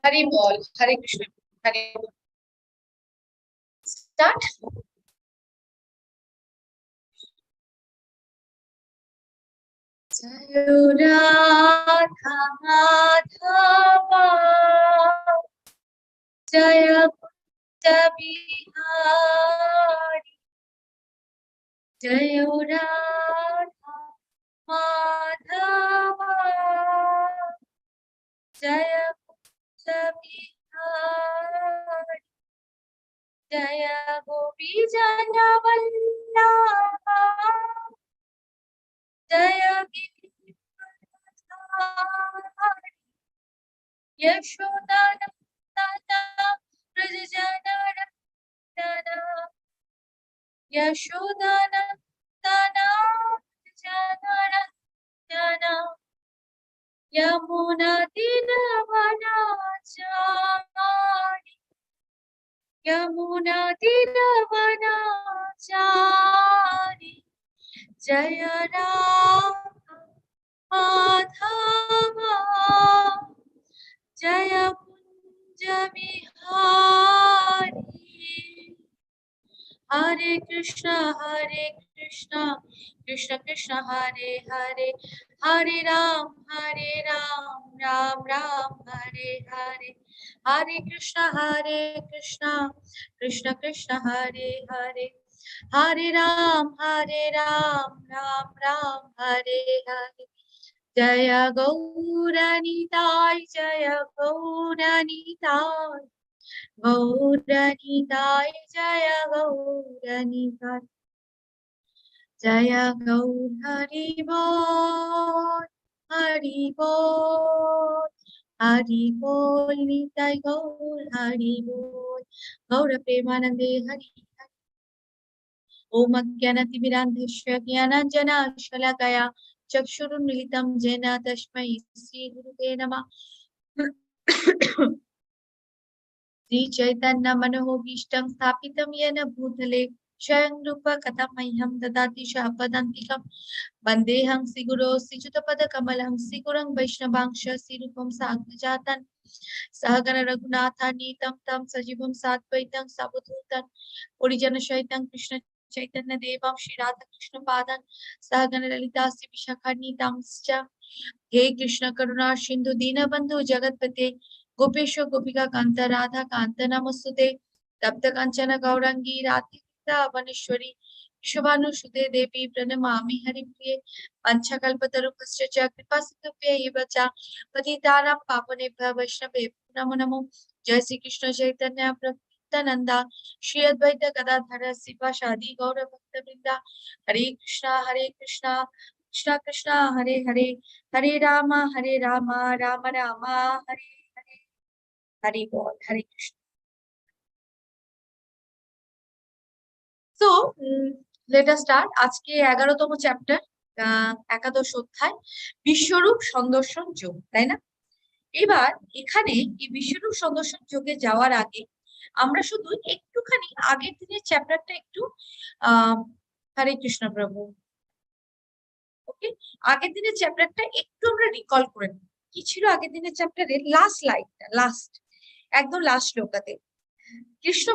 हरि बोल, हरे कृष्ण, हरे बोल। स्टार्ट। जय राधा माधवा, जय कुंज बिहारी, जय राधा माधवा, जय कुंज बिहारी, जय गोपी जन वल्लभा, जय गिरिधारी, यशोदानंदन व्रज जनरंजन, यशोदानंदन व्रज जनरंजन, यमुना तीरवनाचारि, यमुना तीरवनाचारि, जय राधा माधवा, जय कुंज बिहारी, हरे कृष्ण कृष्ण कृष्ण हरे हरे, हरे राम राम राम हरे हरे, हरे कृष्ण कृष्ण कृष्ण हरे हरे, हरे राम राम राम हरे हरे, जय गौरनिताय, जय गौरनिताय, गौरनिताय, जय गौरनिताय, जय गौर हरि बोल, हरि बोल, हरि बोल, निताय गौर हरि बोल, गौर प्रेमानंदे हरि हरि। ओम अज्ञानतिमिरान्धस्य ज्ञानाञ्जनशलाकया चक्षुरुन्मिलितं येन तस्मै श्रीगुरुवे नमः। श्री चैतन्य मनोभीष्टं स्थापितं येन भूतले स्वयं रूप कथं मह्यं ददाति शापदान्तिकं, वन्देऽहं श्रीगुरो श्रीयुतपदकमलं श्रीगुरं वैष्णवांश श्रीरूपं साग्रजातं, सहगण रघुनाथान्वितं तं सजीवं साद्वैतं सावधूतं परिजनसहितं कृष्ण चैतन्य देवं श्री राधा कृष्ण पादं सहगण ललिता श्री विशाखान्वितांश्च। हे कृष्ण करुणा सिंधु दीनबंधु जगतपते गोपेश गोपिका कांता राधा कांता नमस्तुते, तप्त कांचन गौरांगी राधे वनेश्वरी विश्वभानुसुते देवी प्रणमामि हरिप्रिये, पंचकल्पतरुभ्यश्च च कृपा सिन्धुभ्यैव च पतितानां पावनेभ्यः वैष्णवेभ्यो नमो नमो। जय श्री कृष्ण चैतन्य प्रभु नित्यानंदा, श्री अद्वैत गदाधर श्रीवासादि गौर भक्तवृंदा, हरे कृष्णा कृष्णा कृष्णा हरे हरे, हरे राम राम राम हरे हरे, हरि बोल, हरे Krishna. So let us start আজকে 11তম চ্যাপ্টার, একাদশ অধ্যায় বিশ্বরূপ সন্দর্শন যোগ, তাই না? এবার এখানে এই বিশ্বরূপ সন্দর্শন যোগে যাওয়ার আগে আমরা শুধু একটুখানি আগের দিনের চ্যাপ্টারটা একটু হরে কৃষ্ণ প্রভু, ওকে, আগের দিনের চ্যাপ্টারটা একটু আমরা রিকল করে নিই। কি ছিল আগের দিনের চ্যাপ্টারের লাস্ট লাইনটা, একদম লাস্ট শ্লোকাতে কৃষ্ণ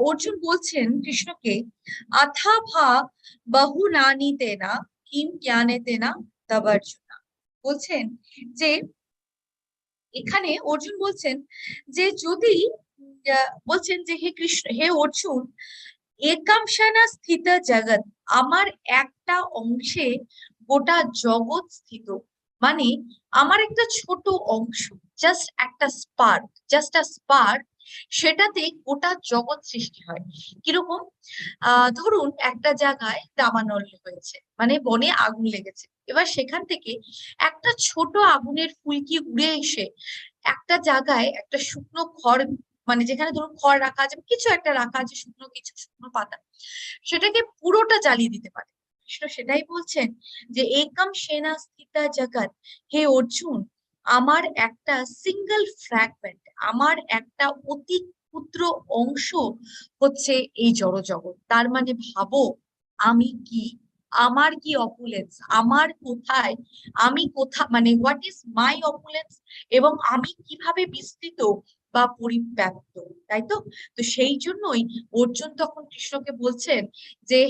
অর্জুন বলছেন কৃষ্ণকে, আথা ভাব বহু নানি তেনা কিম জ্ঞানে তেনা তবর্জুনা, বলছেন যে এখানে অর্জুন বলছেন যে যদি বলছেন যে হে কৃষ্ণ, হে অর্জুন, একাংশানা স্থিত জগৎ, আমার একটা অংশে গোটা জগৎ স্থিত, মানে আমার একটা ছোট অংশ, জাস্ট একটা স্পার্ক, সেটাতে গোটা জগৎ সৃষ্টি হয়। কিরকম? ধরুন একটা জায়গায় দাবানল হয়েছে, মানে বনে আগুন লেগেছে, এবার সেখান থেকে একটা ছোট আগুনের ফুলকি উড়ে এসে একটা জায়গায় একটা শুকনো খড়, মানে যেখানে ধরুন খড় রাখা আছে, কিছু একটা রাখা আছে, শুকনো পাতা, সেটাকে পুরোটা জ্বালিয়ে দিতে পারে। কৃষ্ণ সেটাই বলছেন যে একম সেনা স্থিতা জগৎ, হে অর্জুন, আমার একটা সিঙ্গেল ফ্র্যাগমেন্ট, আমার একটা অতি ক্ষুদ্র অংশ হচ্ছে এই জড়জগৎ। তার মানে ভাবো আমি কি, আমার কি অপুলেন্স, আমার কোথায়, আমি মানে হোয়াট ইজ মাই অপুলেন্স, এবং আমি কিভাবে বিস্তৃত বা পরিব্যাপ্ত, তাই তো? তো সেই জন্যই অর্জুন তখন কৃষ্ণকে বলছেন যে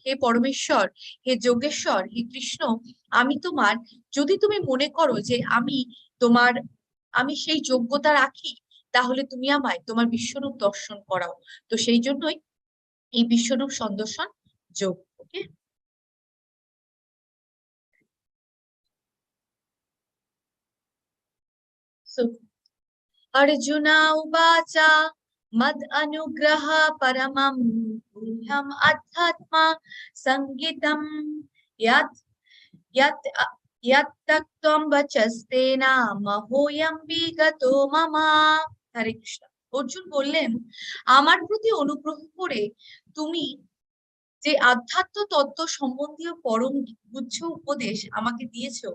হে পরমেশ্বর, হে যোগেশ্বর, হে কৃষ্ণ, আমি তোমার, যদি তুমি মনে করো যে আমি সেই যোগ্যতা রাখি, তাহলে তুমি আমায় তোমার বিশ্বরূপ দর্শন করাও। তো সেই জন্যই এই বিশ্বরূপ সন্দর্শন যোগ। ওকে, সো अर्जुना उवाच मद अनुग्रह परमं गुह्यम् अध्यात्म संगीतम् यत् यत् यत्तत्त्वं वचस्तेन महोऽयं विगतो मम। হরে কৃষ্ণ। অর্জুন বললেন, আমার প্রতি অনুগ্রহ করে তুমি যে আধ্যাত্ম তত্ত্ব সম্বন্ধীয় পরম গুচ্ছ উপদেশ আমাকে দিয়েছো,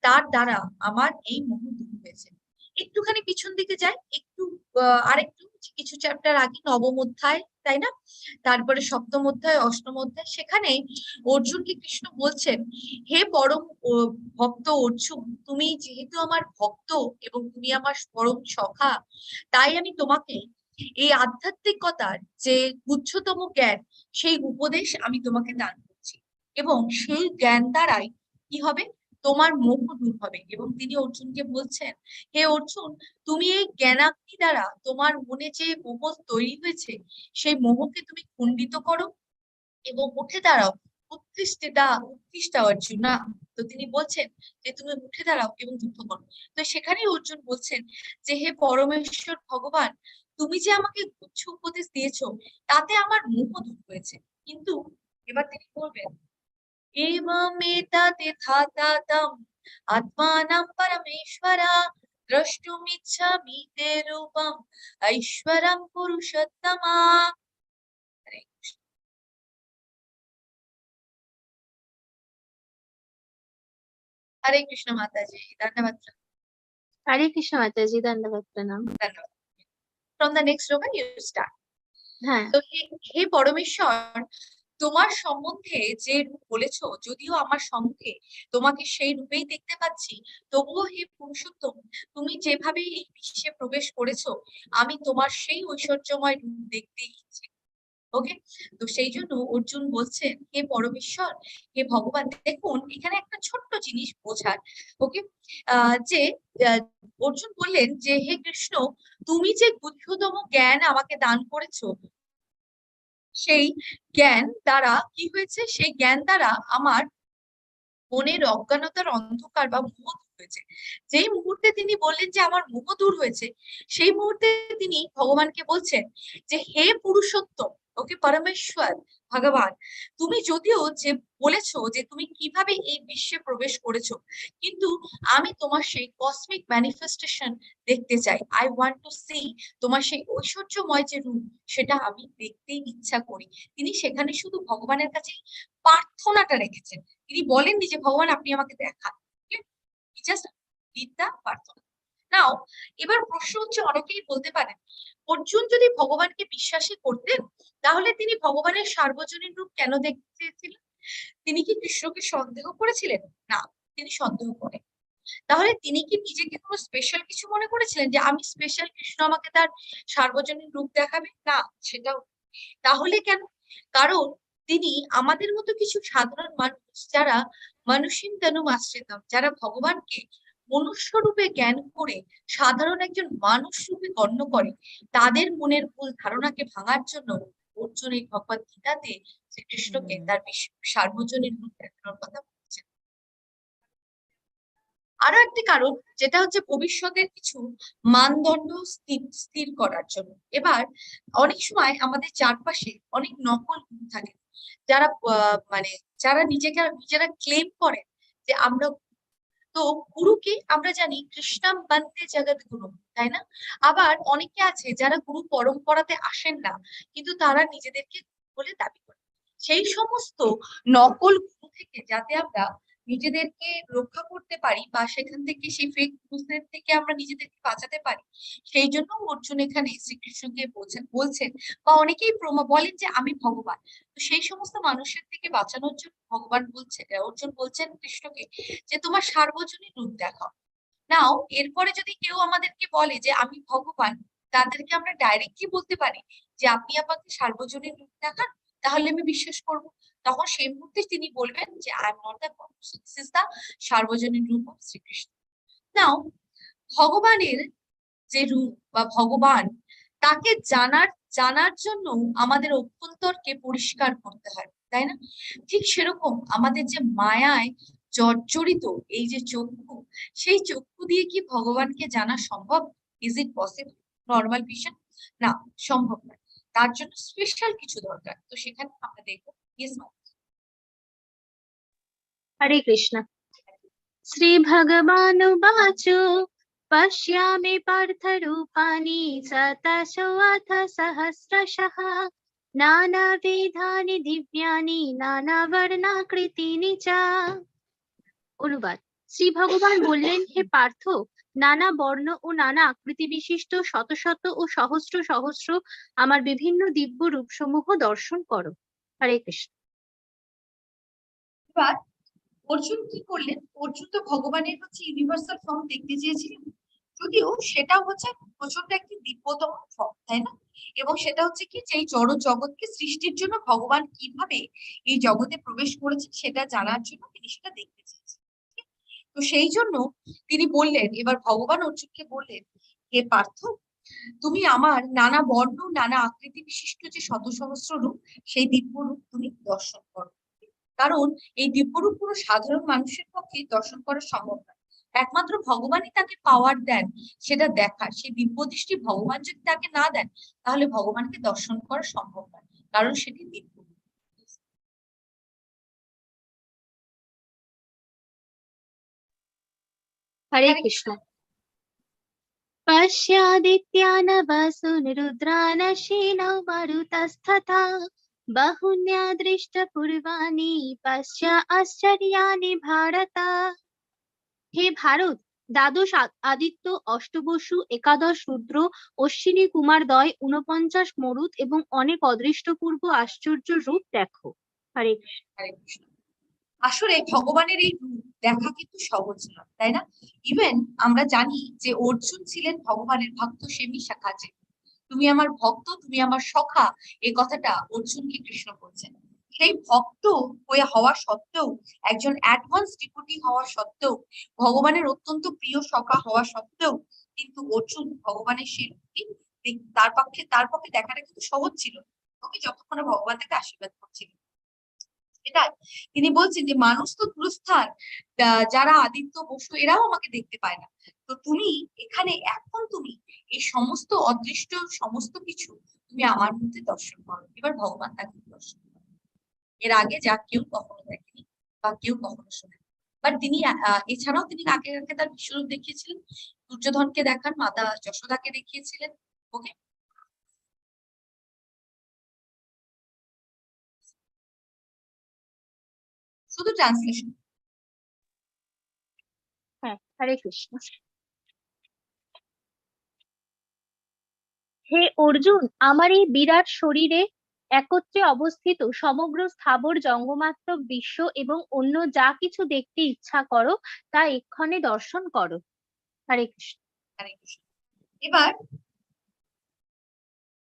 তার দ্বারা আমার এই মোহ দূর হয়েছে। একটুখানি পিছন দিকে যাই, একটু আরেকটু কিছু চ্যাপ্টার আগে, নবম অধ্যায়, তাই না? তারপরে সপ্তম অধ্যায়, অষ্টম অধ্যায়, সেখানে অর্জুনকে কৃষ্ণ বলছেন, হে পরম ভক্ত অর্জুন, তুমি যেহেতু আমার ভক্ত এবং তুমি আমার পরম সখা, তাই আমি তোমাকে এই আধ্যাত্মিকতার যে গুচ্ছতম জ্ঞান, সেই উপদেশ আমি তোমাকে দান করছি, এবং সেই জ্ঞান দ্বারাই কি হবে, তোমার মোহ দূর হবে। এবং তিনি অর্জুনকে বলছেন, হে অর্জুন, তুমি এই জ্ঞানাগ্নি দ্বারা তোমার মনে যে মোহ তৈরি হয়েছে, সেই মোহকে তুমি খণ্ডিত করো এবং উঠে দাঁড়াও। উৎকৃষ্টা অর্জুনা। তো তিনি বলছেন যে তুমি উঠে দাঁড়াও এবং যুদ্ধ করো। তো সেখানেই অর্জুন বলছেন যে হে পরমেশ্বর ভগবান, তুমি যে আমাকে গুচ্ছ উপদেশ দিয়েছো, তাতে আমার মোহ দূর হয়েছে। কিন্তু এবার তিনি বলবেন, एवमेतत् यथातथम् आत्मानं परमेश्वरा द्रष्टुमिच्छामि ते रूपम् ऐश्वरं पुरुषोत्तमा। हरे कृष्ण। हरे कृष्ण माता जी, धन्यवाद। हरे कृष्ण माताजी, दंडवत प्रणाम। धन्यवाद। From the next sloka you start. হ্যাঁ, তো হে পরমেশ্বর, তোমার সম্বন্ধে যে রূপ বলেছো, যদিও আমার সম্মুখে তোমাকে সেই রূপেই দেখতে পাচ্ছি, তবুও হে পুরুষোত্তম, তুমি যেভাবে এই বিশ্বে প্রবেশ করেছো, আমি তোমার সেই ঐশ্বর্যময় রূপ দেখতেই ইচ্ছে। ওকে, তো সেই জন্য অর্জুন বলছেন, হে পরমেশ্বর, হে ভগবান, দেখুন এখানে একটা ছোট্ট জিনিস বোঝার। ওকে, যে আহ, অর্জুন বললেন যে হে কৃষ্ণ, তুমি যে গুহ্যতম জ্ঞান আমাকে দান করেছো, সেই জ্ঞান দ্বারা কি হয়েছে, সেই জ্ঞান দ্বারা আমার মনের অজ্ঞানতার অন্ধকার বা মোহ দূর হয়েছে। যেই মুহূর্তে তিনি বললেন যে আমার মোহ দূর হয়েছে, সেই মুহূর্তে তিনি ভগবানকে বলছেন যে হে পুরুষোত্তম, ওকে পরমেশ্বর ভগবান, তুমি যদিও যে বলেছো যে তুমি কিভাবে এই বিশ্বে প্রবেশ করেছো, কিন্তু আমি তোমার সেই কসমিক ম্যানিফেস্টেশন দেখতে চাই। আই ওয়ান্ট টু সি তোমার সেই ঐশ্বর্যময় যে রূপ, সেটা আমি দেখতেই ইচ্ছা করি। তিনি সেখানে শুধু ভগবানের কাছে প্রার্থনাটা রেখেছেন। তিনি বলেননি যে ভগবান আপনি আমাকে দেখান, জাস্ট ডিড দ্য প্রার্থনা। নাও এবার প্রশ্ন হচ্ছে, অনেকেই বলতে পারেন, অর্জুন যদি ভগবানকে বিশ্বাসই করতেন, তাহলে তিনি ভগবানের সার্বজনীন রূপ কেন দেখতে চেয়েছিলেন? তিনি কি কৃষ্ণকে সন্দেহ করেছিলেন? না, তিনি সন্দেহ করেন। তাহলে তিনি কি নিজেকে কোনো স্পেশাল কিছু মনে করেছিলেন যে আমি স্পেশাল, কৃষ্ণ আমাকে তার সার্বজনীন রূপ দেখাবে? না, সেটাও। তাহলে কেন? কারণ তিনি আমাদের মতো কিছু সাধারণ মানুষ, যারা মানুষিম তনুম আশ্রিতম, যারা ভগবানকে মনুষ্য রূপে জ্ঞান করে সাধারণ একজন মানুষ রূপে গণ্য করে, তাদের মনের ভুল ধারণাকে ভাঙার জন্য অর্জুন এই ভগবত গীতাতে শ্রীকৃষ্ণকে তার সার্বজনীন রূপ দেখানোর কথা বলছেন। আরো একটি কারণ, যেটা হচ্ছে ভবিষ্যতের কিছু মানদণ্ড স্থির করার জন্য। এবার অনেক সময় আমাদের চারপাশে অনেক নকল গুরু থাকে, যারা মানে যারা নিজেরা ক্লেম করেন যে আমরা। তো গুরুকে আমরা জানি কৃষ্ণাম বন্দে জগৎ গুরু, তাই না? আবার অনেকে আছে যারা গুরু পরম্পরাতে আসেন না, কিন্তু তারা নিজেদেরকে গুরু বলে দাবি করে। সেই সমস্ত নকল গুরু থেকে যাতে আমরা নিজেদেরকে রক্ষা করতে পারি, বা সেখান থেকে সেই ফেক গুরুদের থেকে আমরা নিজেদেরকে বাঁচাতে পারি, সেই জন্য অর্জুন এখানে শ্রীকৃষ্ণকে বলছেন, বা অনেকেই বলেন যে আমি ভগবান। তো সেই সমস্ত মানুষের থেকে বাঁচানোর জন্য ভগবান বলছেন, অর্জুন বলছেন কৃষ্ণকে যে তোমার সার্বজনীন রূপ দেখাও। নাও এরপরে যদি কেউ আমাদেরকে বলে যে আমি ভগবান, তাদেরকে আমরা ডাইরেক্টলি বলতে পারি যে আপনি আমাকে সার্বজনীন রূপ দেখান, তাহলে আমি বিশ্বাস করব। তখন সেই মুহূর্তে তিনি বলবেন যে I am not the god, this is the সার্বজনীন রূপ অফ শ্রীকৃষ্ণ। নাও ভগবানের যে রূপ বা ভগবান, তাকে জানার জানার জন্য আমাদের অভ্যন্তরকে পরিষ্কার করতে হয়, তাই না? ঠিক সেরকম আমাদের যে মায়ায় জর্জরিত এই যে চক্ষু, সেই চক্ষু দিয়ে কি ভগবানকে জানা সম্ভব? Is it possible? Normal vision? না, সম্ভব নয়। তার জন্য স্পেশাল কিছু দরকার। তো সেখানে আমরা দেখবো। Yes ma'am. হরে কৃষ্ণ। শ্রী ভগবানুবাচ পশ্যামি পার্থ রূপাণি শতশোऽথ সহস্রশঃ নানাবিধানি দিব্যানি নানাবর্ণাকৃতিনি চ। অনুবাদ। শ্রী ভগবান বললেন, হে পার্থ, নানা বর্ণ ও নানা আকৃতি বিশিষ্ট শত শত ও সহস্র সহস্র আমার বিভিন্ন দিব্য রূপসমূহ দর্শন করো। হরে কৃষ্ণ। এবার অর্জুন কি করলেন? অর্জুন তো ভগবানের হচ্ছে ইউনিভার্সাল ফর্ম দেখতে চেয়েছিলেন, যদিও সেটা হচ্ছে প্রচন্ড একটি দিব্যতম ফর্ম, তাই না? এবং সেটা হচ্ছে কি, যে এই জড় জগৎকে সৃষ্টির জন্য ভগবান কিভাবে এই জগতে প্রবেশ করেছে সেটা জানার জন্য তিনি সেটা দেখতে চেয়েছেন। তো সেই জন্য তিনি বললেন, এবার ভগবান অর্জুনকে বললেন, হে পার্থ, তুমি আমার নানা বর্ণ নানা আকৃতি বিশিষ্ট যে শত সহস্র রূপ, সেই দিব্য রূপ তুমি দর্শন করো। কারণ এই দিব্যরূপ পুরো সাধারণ মানুষের পক্ষে দর্শন করা সম্ভব নয়। একমাত্র ভগবানই তাকে পাওয়ার দেন সেটা দেখার। সেই দিব্য দৃষ্টি ভগবান যদি তাকে না দেন, তাহলে ভগবানকে দর্শন করা সম্ভব নয়, কারণ সেটি দিব্য। হরে কৃষ্ণ। पश्यादित्यान् वसून् रुद्रान् शीनौ मरुतस्तथा बहुन्यदृष्टपूर्वाणि पश्य आश्चर्याणि भारत। হে ভারত, দ্বাদশ আদিত্য, অষ্টবসু, একাদশ রুদ্র, অশ্বিনী কুমারদ্বয়, 49 মরুত এবং অনেক অদৃষ্টপূর্ব আশ্চর্য রূপ দেখো। হরে কৃষ্ণ। হরে কৃষ্ণ। আসলে ভগবানের এই রূপ দেখা কিন্তু সহজ নয়, তাই না? ইভেন আমরা জানি যে অর্জুন ছিলেন ভগবানের ভক্ত সেবী শাখা। যে তুমি আমার ভক্ত, তুমি আমার সখা, এই কথাটা অর্জুনকে কৃষ্ণ বলছেন। সেই ভক্ত হয়ে হওয়া সত্ত্বেও, একজন অ্যাডভান্স ডিপুটি হওয়া সত্ত্বেও, ভগবানের অত্যন্ত প্রিয় সখা হওয়া সত্ত্বেও কিন্তু অর্জুন ভগবানের সেই রূপটি তার পক্ষে দেখাটা কিন্তু সহজ ছিল। ওকে, যতক্ষণ না ভগবান তাকে আশীর্বাদ করছিলেন। এটাই তিনি বলছেন যে মানুষ তো দূরস্থান, যারা আদিত্য বসু এরাও আমাকে দেখতে পায় না। তো তুমি এখানে এখন তুমি এই সমস্ত অদৃষ্ট সমস্ত কিছু তুমি আমার মধ্যে দর্শন করো। এবার ভগবান তাকে দর্শন করেন, এর আগে যা কেউ কখনো দেখেনি বা কেউ কখনো শোনেনি। বাট তিনি এছাড়াও তিনি আগে আগে তার বিশ্বরূপ দেখিয়েছিলেন, দুর্যোধনকে দেখান, মাতা যশোদাকে দেখিয়েছিলেন। ওকে, শুধু ট্রান্সলেশন। হ্যাঁ, হরে কৃষ্ণ। হে অর্জুন, আমার এই বিরাট শরীরে একত্রে অবস্থিত সমগ্র স্থাবর জঙ্গমাত্মক বিশ্ব এবং অন্য যা কিছু দেখতে ইচ্ছা করো তা এক্ষণে দর্শন করো। হরে কৃষ্ণ। হরে কৃষ্ণ। এবার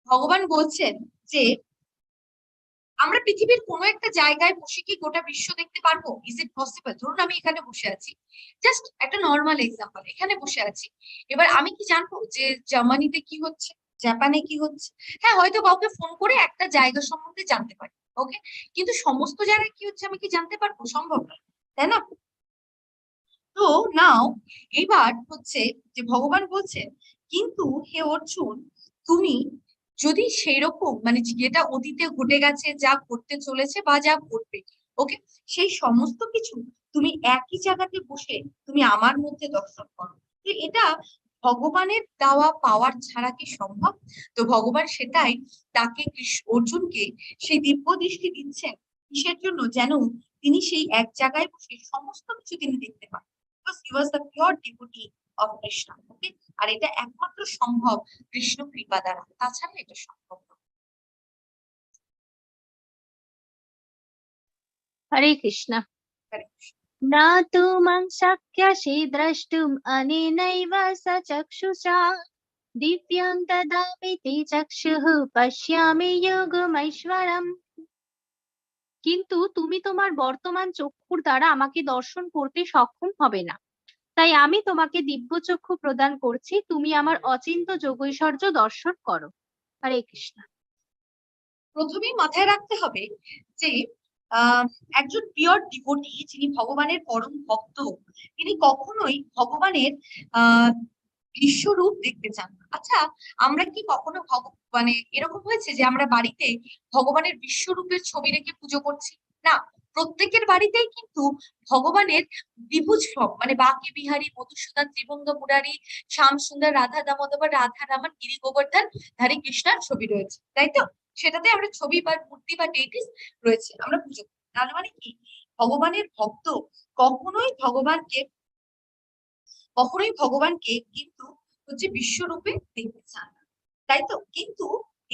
ভগবান বলছেন যে আমরা পৃথিবীর কোনো একটা জায়গায় বসে কি গোটা বিশ্ব দেখতে পারবো? Is it possible? ধরুন আমি এখানে বসে আছি, জাস্ট একটা নর্মাল এক্সাম্পল, এখানে বসে আছি। এবার আমি কি জানবো যে জার্মানিতে কি হচ্ছে, জাপানে কি হচ্ছে? হ্যাঁ, হয়তো কাউকে ফোন করে একটা জায়গা সম্বন্ধে জানতে পারি। ওকে, কিন্তু সমস্ত জায়গায় কি হচ্ছে আমি কি জানতে পারবো? সম্ভব নয়, তাই না? তো নাও এবার হচ্ছে যে ভগবান বলছেন, কিন্তু হে অর্জুন, তুমি যদি সেই রকম মানে যেটা অতীতে ঘটে গেছে, যা ঘটতে চলেছে বা যা ঘটবে, ওকে, সেই সমস্ত কিছু তুমি একই জায়গাতে বসে তুমি আমার মধ্যে দর্শন করো। তো এটা ভগবানের দেওয়া পাওয়ার ছাড়া কি সম্ভব? তো ভগবান সেটাই তাকে অর্জুনকে সেই দিব্য দৃষ্টি দিচ্ছেন। কিসের জন্য? যেন তিনি সেই এক জায়গায় বসে সমস্ত কিছু তিনি দেখতে পান। Because he was the pure devotee of Krishna. Okay? আর এটা একমাত্র সম্ভব কৃষ্ণ কৃপা দ্বারা, তাছাড়া এটা সম্ভব নয়। হরে কৃষ্ণ। হরে কৃষ্ণ। না তু মাং শক্যসে দ্রষ্টুম অনেনৈব সচক্ষুষা দিব্যং দদামি তে চক্ষুঃ পশ্যামি যোগমৈশ্বরম। কিন্তু তুমি তোমার বর্তমান চক্ষুর দ্বারা আমাকে দর্শন করতে সক্ষম হবে না, তাই আমি তোমাকে দিব্য চক্ষু প্রদান করছি, তুমি আমার অচিন্ত যোগৈশ্বর্য দর্শন করো। হরে কৃষ্ণ। প্রথমেই মাথায় রাখতে হবে যে আহ একজন পিওর ডিভোটি যিনি ভগবানের পরম ভক্ত, তিনি কখনোই ভগবানের আহ বিশ্বরূপ দেখতে চান না। আচ্ছা, আমরা কি কখনো মানে এরকম হয়েছে যে আমরা বাড়িতে ভগবানের বিশ্বরূপের ছবি রেখে পুজো করছি? না, প্রত্যেকের বাড়িতেই কিন্তু ভগবানের দ্বিভুজ ফর্ম মানে বাঁকে বিহারী, মধুসূদন, ত্রিভঙ্গ মুরারি, শ্যাম সুন্দর, রাধা দামোদর, রাধা রামন, গিরি গোবর্ধন ধারী কৃষ্ণার ছবি রয়েছে, তাই তো? সেটাতে আমরা ছবি বা মূর্তি বা ডেটিস রয়েছে, আমরা পুজো করি। তার মানে কি, ভগবানের ভক্ত কখনোই ভগবানকে কিন্তু হচ্ছে বিশ্বরূপে দেখতে চান না, তাই তো? কিন্তু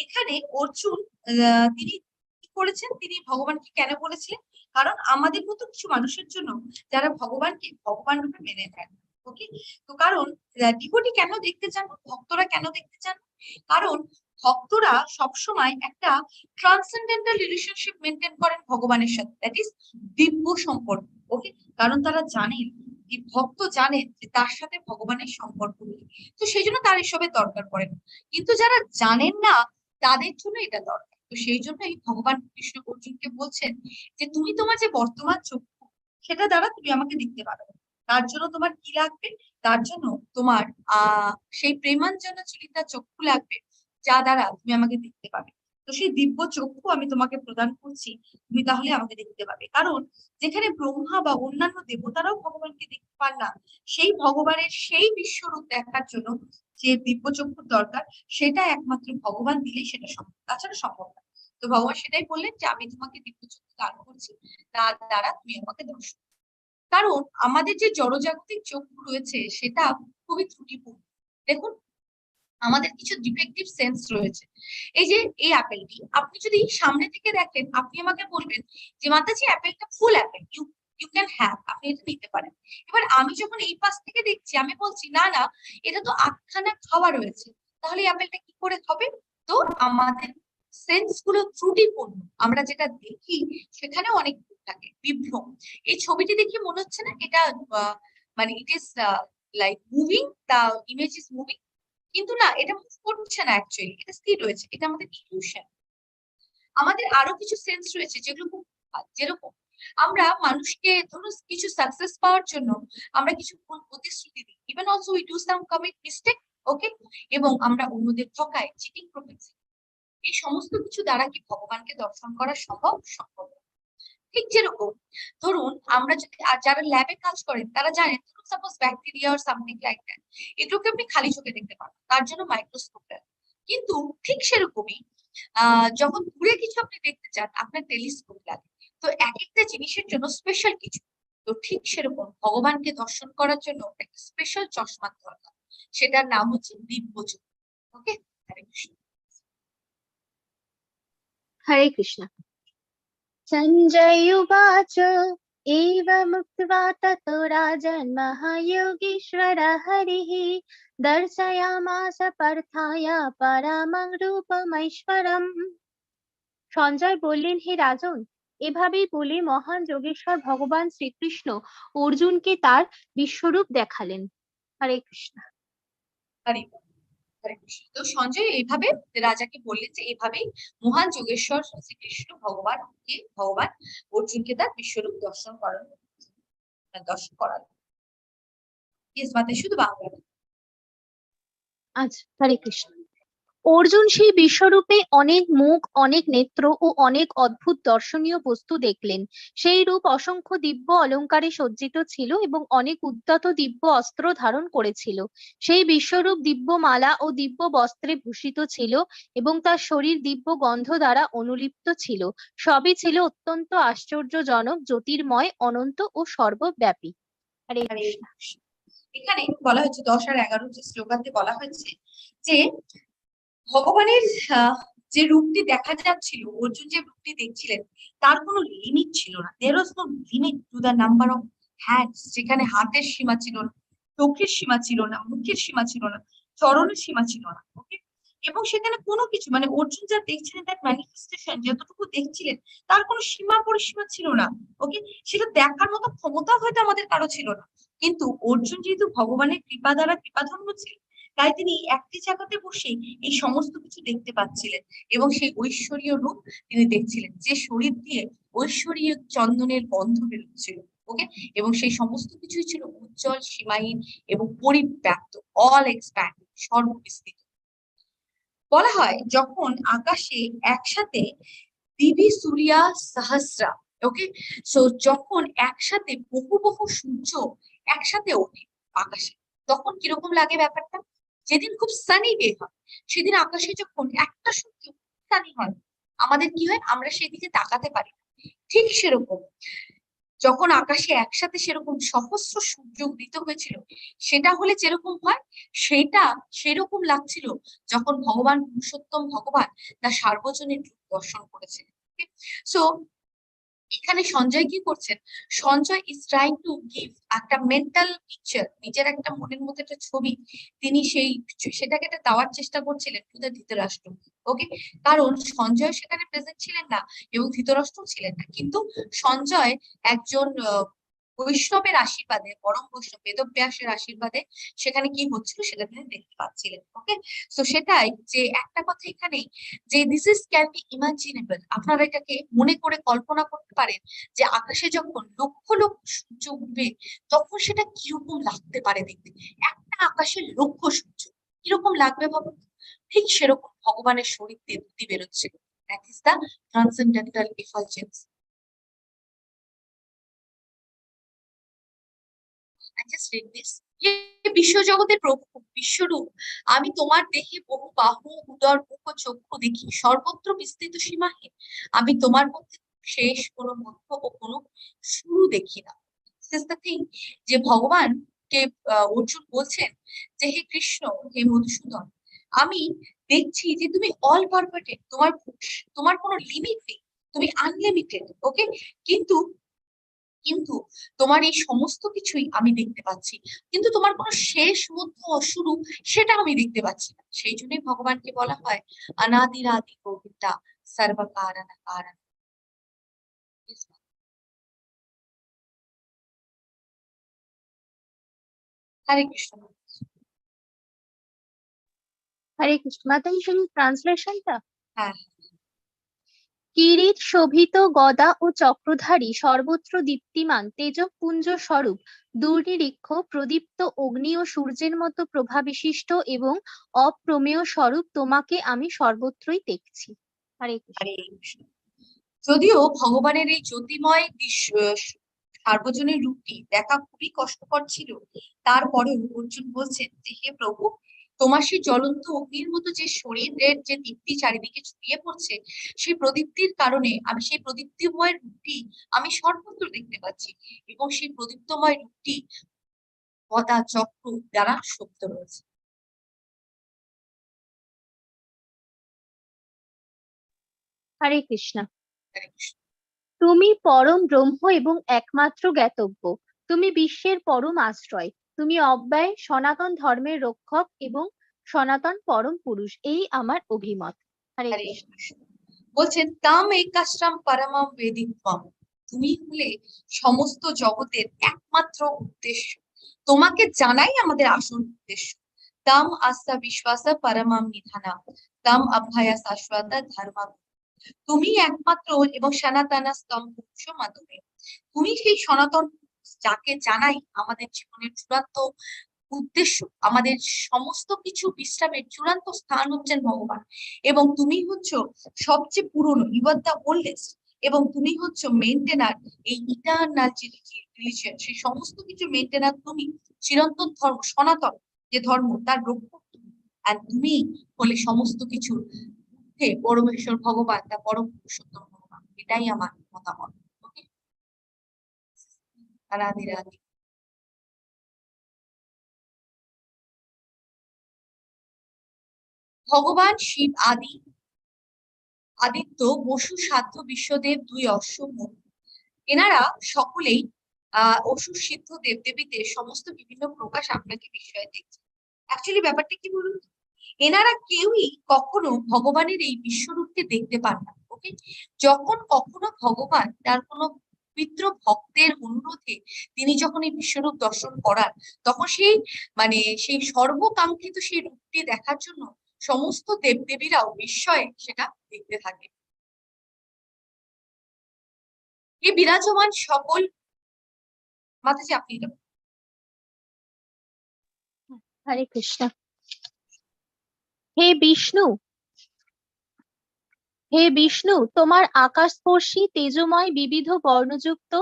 এখানে অর্জুন তিনি কি করেছেন, তিনি ভগবানকে কেন বলেছিলেন? কারণ আমাদের মতো কিছু মানুষের জন্য যারা ভগবানকে ভগবান রূপে মেনে নেন। ওকে, তো কারণ ডিভোটি কেন দেখতে চান, ভক্তরা কেন দেখতে চান? কারণ ভক্তরা সবসময় একটা ট্রান্সেন্ডেন্টাল রিলেশনশিপ মেনটেন করেন ভগবানের সাথে, দ্যাট ইজ দিব্য সম্পর্ক। ওকে, কারণ তারা জানেন, এই ভক্ত জানেন যে তার সাথে ভগবানের সম্পর্ক নেই, তো সেই জন্য তার এসবের দরকার পড়ে না। কিন্তু যারা জানেন না তাদের জন্য এটা দরকার, তো সেই জন্যই ভগবান কৃষ্ণ অর্জুনকে বলছেন যে তুমি তোমার যে বর্তমান চক্ষু, সেটা দ্বারা তুমি আমাকে দেখতে পারো। তার জন্য তোমার কি লাগবে? তার জন্য তোমার সেই প্রেমাঞ্জন চিলিতা চক্ষু লাগবে, যা দ্বারা তুমি আমাকে দেখতে পাবে। তো সেই দিব্য চক্ষু আমি তোমাকে প্রদান করছি, তুমি তাহলে আমাকে দেখতে পাবে। কারণ যেখানে ব্রহ্মা বা অন্যান্য দেবতারাও ভগবানকে দেখতে পান না, সেই ভগবানের সেই বিশ্বরূপ দেখার জন্য যে দিব্য চক্ষুর দরকার, সেটা একমাত্র ভগবান দিলেই সেটা সম্ভব, তাছাড়া সম্ভব না। তো ভগবান সেটাই বললেন যে আমি তোমাকে দিব্য চক্ষু দান করছি, তার দ্বারা তুমি আমাকে দর্শন। কারণ আমাদের যে জড়জাগতিক চক্ষু রয়েছে সেটা খুবই ত্রুটিপূর্ণ। দেখুন, আমাদের কিছু ডিফেক্টিভ সেন্স রয়েছে। এই যে এই আপেলটি আপনি যদি সামনে থেকে দেখেন, আপনি আমাকে বলবেন যে মাতাজি অ্যাপেলটা full apple, you you can have, আপনি এটা নিতে পারেন। এবার আমি যখন এই পাশ থেকে দেখছি, আমি বলছি না না, এটা তো আটখানা খাওয়া রয়েছে, তাহলে এই আপেলটা কি করে হবে? তো আমাদের সেন্স গুলো ত্রুটিপূর্ণ, আমরা যেটা দেখি সেখানে অনেক ভুল থাকে, বিভ্রম। এই ছবিটি দেখে মনে হচ্ছে না এটা মানে it is like moving, the image is moving, কিন্তু না, এটা মুভ করছে না, অ্যাকচুয়ালি এটা স্থির রয়েছে, এটা আমাদের ইলিউশন। আমাদের আরো কিছু সেন্স রয়েছে যেগুলো খুব ভালো। যেরকম আমরা মানুষকে ধরুন কিছু সাকসেস পাওয়ার জন্য আমরা কিছু ভুল প্রতিশ্রুতি দিই, even also we do some commit mistake. Okay, এবং আমরা অন্যদের ঠকাই, চিটিং প্রফেসি, এই সমস্ত কিছু দ্বারা কি ভগবানকে দর্শন করা সম্ভব? সম্ভব না। ঠিক যেরকম ধরুন আমরা যদি, আর যারা ল্যাবে কাজ করেন তারা জানেন, ধরুন suppose bacteria or something like that, এগুলোকে আপনি খালি চোখে দেখতে পারেন, তার জন্য মাইক্রোস্কোপ লাগে। কিন্তু ঠিক সেরকমই যখন দূরে কিছু আপনি দেখতে চান, আপনার টেলিস্কোপ লাগে। তো এক একটা জিনিসের জন্য স্পেশাল কিছু। তো ঠিক সেরকম ভগবানকে দর্শন করার জন্য একটা স্পেশাল চশমার দরকার, সেটার নাম হচ্ছে দিব্য চক্ষু। ওকে, হরে কৃষ্ণ। হরে কৃষ্ণ। সঞ্জয় উবাচ एवमुक्त्वा ततो राजन् महायोगीश्वरः हरिः दर्शयामास पार्थाय परमं रूपमैश्वरम्। সঞ্জয় বললেন, হে রাজন, এভাবেই বলে মহান যোগেশ্বর ভগবান শ্রীকৃষ্ণ অর্জুনকে তার বিশ্বরূপ দেখালেন। হরে কৃষ্ণ। হরে হরে কৃষ্ণ। তো সঞ্জয় এইভাবে রাজাকে বললেন যে এইভাবেই মহান যোগেশ্বর শ্রীকৃষ্ণ ভগবান অর্জুনকে তার বিশ্বরূপ দর্শন করালেন। ইস মাতে শুধু বাংলা। আচ্ছা, হরে কৃষ্ণ। অর্জুন সেই বিশ্বরূপে অনেক মুখ, অনেক নেত্র ও অনেক অদ্ভুত দর্শনীয় বস্তু দেখলেন। সেই রূপ অসংখ্য দিব্য অলংকারে সজ্জিত ছিল এবং অনেক উদ্যত দিব্য অস্ত্র ধারণ করেছিল। সেই বিশ্বরূপ দিব্য মালা ও দিব্য বস্ত্রে ভূষিত ছিল এবং তার শরীর দিব্য গন্ধ দ্বারা অনুলিপ্ত ছিল। সবই ছিল অত্যন্ত আশ্চর্যজনক, জ্যোতির্ময়, অনন্ত ও সর্বব্যাপী। হরে হরে কৃষ্ণ। কৃষ্ণ। এখানে বলা হয়েছে 10 আর 11 যে শ্লোকাতে বলা হয়েছে যে ভগবানের যে রূপটি দেখা যাচ্ছিল, অর্জুন যে রূপটি দেখছিলেন, তার কোনো লিমিট ছিল না। There was no limit to the number of hands, যেখানে হাতের সীমা ছিল না, চোখের সীমা ছিল না, মুখের সীমা ছিল না, চরণের সীমা ছিল না। ওকে, এবং সেখানে কোনো কিছু মানে অর্জুন যা দেখছিলেন, তার ম্যানিফেস্টেশন যতটুকু দেখছিলেন, তার কোনো সীমা পরিসীমা ছিল না। ওকে, সেটা দেখার মতো ক্ষমতা হয়তো আমাদের কারো ছিল না, কিন্তু অর্জুন যেহেতু ভগবানের কৃপা দ্বারা কৃপাধন্য ছিলেন, তাই তিনি একটি জায়গাতে বসে এই সমস্ত কিছু দেখতে পাচ্ছিলেন, এবং সেই ঐশ্বরীয় রূপ তিনি দেখছিলেন, যে শরীর দিয়ে ঐশ্বরীয় চন্দনের গন্ধ বেরোচ্ছিল। ওকে, এবং সেই সমস্ত কিছুই ছিল উজ্জ্বল, সীমাহীন এবং পরিব্যাপ্ত, অল এক্সপ্যান্ড, সর্ববিস্তৃত। বলা হয় যখন আকাশে একসাথে দিবি সূর্যা সহস্রা, ওকে, সো যখন একসাথে বহু বহু সূর্য একসাথে ওঠে আকাশে, তখন কিরকম লাগে ব্যাপারটা? যেদিন খুব সানি ডে হয়, সেদিন আকাশে যখন একটা সূর্য সানি হয়, আমাদের কি হয়? আমরা সেদিকে তাকাতে পারি না। ঠিক সেরকম যখন আকাশে একসাথে সেরকম সহস্র সূর্য উদিত হয়েছিল, সেটা হলে যেরকম হয়, সেটা সেরকম লাগছিল যখন ভগবান পুরুষোত্তম ভগবান তার সার্বজনীন রূপ দর্শন করেছেন। সো এখানে সঞ্জয় কি করছেন? Sanjay is trying to give একটা মেন্টাল পিকচার, নিজের একটা মনের মধ্যে একটা ছবি তিনি সেটাকে একটা দেওয়ার চেষ্টা করছিলেন টু দ্য ধৃতরাষ্ট্র। ওকে, কারণ সঞ্জয় সেখানে প্রেজেন্ট ছিলেন না এবং ধৃতরাষ্ট্র ছিলেন না, কিন্তু সঞ্জয় একজন বৈষ্ণবের আশীর্বাদে, পরম বৈষ্ণব বেদব্যাসের আশীর্বাদে সেখানে কি হচ্ছিল সেটা তিনি দেখতে পাচ্ছিলেন। ওকে, তো সেটাই যে একটা কথা এখানে, যে দিস ইজ ক্যান বি ইমাজিনেবল, আপনারা এটাকে মনে করে কল্পনা করতে পারেন যে আকাশে যখন লক্ষ লক্ষ সূর্য উঠবে, তখন সেটা কিরকম লাগতে পারে দেখতে। একটা আকাশে লক্ষ সূর্য কিরকম লাগবে ভাবো। ঠিক সেরকম ভগবানের শরীর দিয়ে দুটি বেরোচ্ছিল। That is the transcendental effulgence. I just read this. হে বিশ্বজগতের প্রভু, বিশ্বরূপ, আমি তোমার দেহে বহু বাহু, উদর, মুখ ও চক্ষু দেখি, সর্বত্র বিস্তৃত সীমাহীন। আমি তোমার মধ্যে শেষ, কোনো মধ্য ও কোনো শুরু দেখি না। This is the thing, যে ভগবান কে অর্জুন বলছেন যে হে কৃষ্ণ, হে মধুসূদন, আমি দেখছি যে তুমি অল পারফেক্ট, তোমার কোনো লিমিট নেই, তুমি আনলিমিটেড। ওকে, কিন্তু কিন্তু তোমার এই সমস্ত কিছুই আমি দেখতে পাচ্ছি, কিন্তু তোমার কোনো শেষ, মধ্য ও শুরু সেটা আমি দেখতে পাচ্ছি না। সেই জন্যই ভগবানকে বলা হয় অনাদিরাদি গোবিন্দা, সর্বকারণ কারণ। হরে কৃষ্ণ। হরে কৃষ্ণ। মাতাজি শুধু ট্রান্সলেশনটা। হ্যাঁ, কিরীট শোভিত গদা ও চক্রধারী, সর্বত্র দীপ্তিমান তেজপুঞ্জ স্বরূপ, দুর্নিরীক্ষ প্রদীপ্ত অগ্নি ও সূর্যের মতো প্রভাবিশিষ্ট এবং অপ্রমেয় স্বরূপ তোমাকে আমি সর্বত্রই দেখছি। হরে কৃষ্ণ। হরে কৃষ্ণ। যদিও ভগবানের এই জ্যোতিময় সার্বজনীন রূপটি দেখা খুবই কষ্টকর ছিল, তারপরেও অর্জুন বলছেন যে হে প্রভু, তোমার সেই জ্বলন্ত অগ্নির মতো যে শরীরের যে দীপ্তি চারিদিকে ছড়িয়ে পড়ছে, সেই প্রদীপ্তির কারণে আমি সেই প্রদীপ্তিময় রূপটি আমি সর্বত্র দেখতে পাচ্ছি, এবং সেই প্রদীপ্তময় রূপটি গদা চক্র দ্বারা শোভিত রয়েছে। হরে কৃষ্ণ। তুমি পরম ব্রহ্ম এবং একমাত্র জ্ঞাতব্য, তুমি বিশ্বের পরম আশ্রয়, তুমি অব্যয় সনাতন ধর্মের রক্ষক এবং সনাতন পরম পুরুষ, এই আমার অভিমত। হরে হরে কৃষ্ণ। কৃষ্ণ। বলছেন তাম একাশ্রম পরমম বেদিত্বম, তুমি হলে সমস্ত জগতের একমাত্র উদ্দেশ্য, তোমাকে জানাই আমাদের আসল উদ্দেশ্য। তম আস্থা বিশ্বাস পরমম নিধানা, তম অভয় শাশ্বত ধর্ম, তুমি একমাত্র এবং সনাতন স্তম্ভ পুরুষ মাধ্যমে, তুমি সেই সনাতন যাকে জানাই আমাদের জীবনের চূড়ান্ত উদ্দেশ্য, আমাদের সমস্ত কিছু বিশ্রামের চূড়ান্ত স্থান হচ্ছেন ভগবান, এবং তুমি হচ্ছ সবচেয়ে পুরনো, ইউ আর দ্য ওল্ডেস্ট, এবং তুমি হচ্ছ মেনটেনার এই ইটারনাল যে রিলিজিয়ন, সেই সমস্ত কিছু মেনটেনার তুমি, চিরন্তন ধর্ম, সনাতন যে ধর্ম তার রক্ষক তুমি, আর তুমি হলে সমস্ত কিছু হে পরমেশ্বর ভগবান, তা পরম পুরুষোত্তম ভগবান। এটাই আমার মতামত। ওকে, রাধে রাধে। ভগবান শিব আদিত্য, বসু, সাধ্য, বিশ্বদেব, দুই অশ্বমুখ, এনারা সকলেই অসুর সিদ্ধ দেবদেবীতে সমস্ত বিভিন্ন প্রকাশ আপনাকে বিস্ময়ে দেখছে। অ্যাকচুয়ালি ব্যাপারটা কি বলুন তো? এনারা কেউই কখনো ভগবানের এই বিশ্বরূপকে দেখতে পান না। ওকে, যখন কখনো ভগবান তার কোনো পবিত্র ভক্তের অনুরোধে তিনি যখন এই বিশ্বরূপ দর্শন করান, তখন সেই সেই সর্বকাঙ্ক্ষিত সেই রূপটি দেখার জন্য সমস্ত দেবদেবীরাও বিস্ময়ে সেটা দেখতে থাকে। এই বিরাজমান সকল মাতাজি, আপনি এটা হরে কৃষ্ণ। হে বিষ্ণু, হে বিষ্ণু, তোমার আকাশস্পর্শী তেজময় বিবিধ বর্ণযুক্ত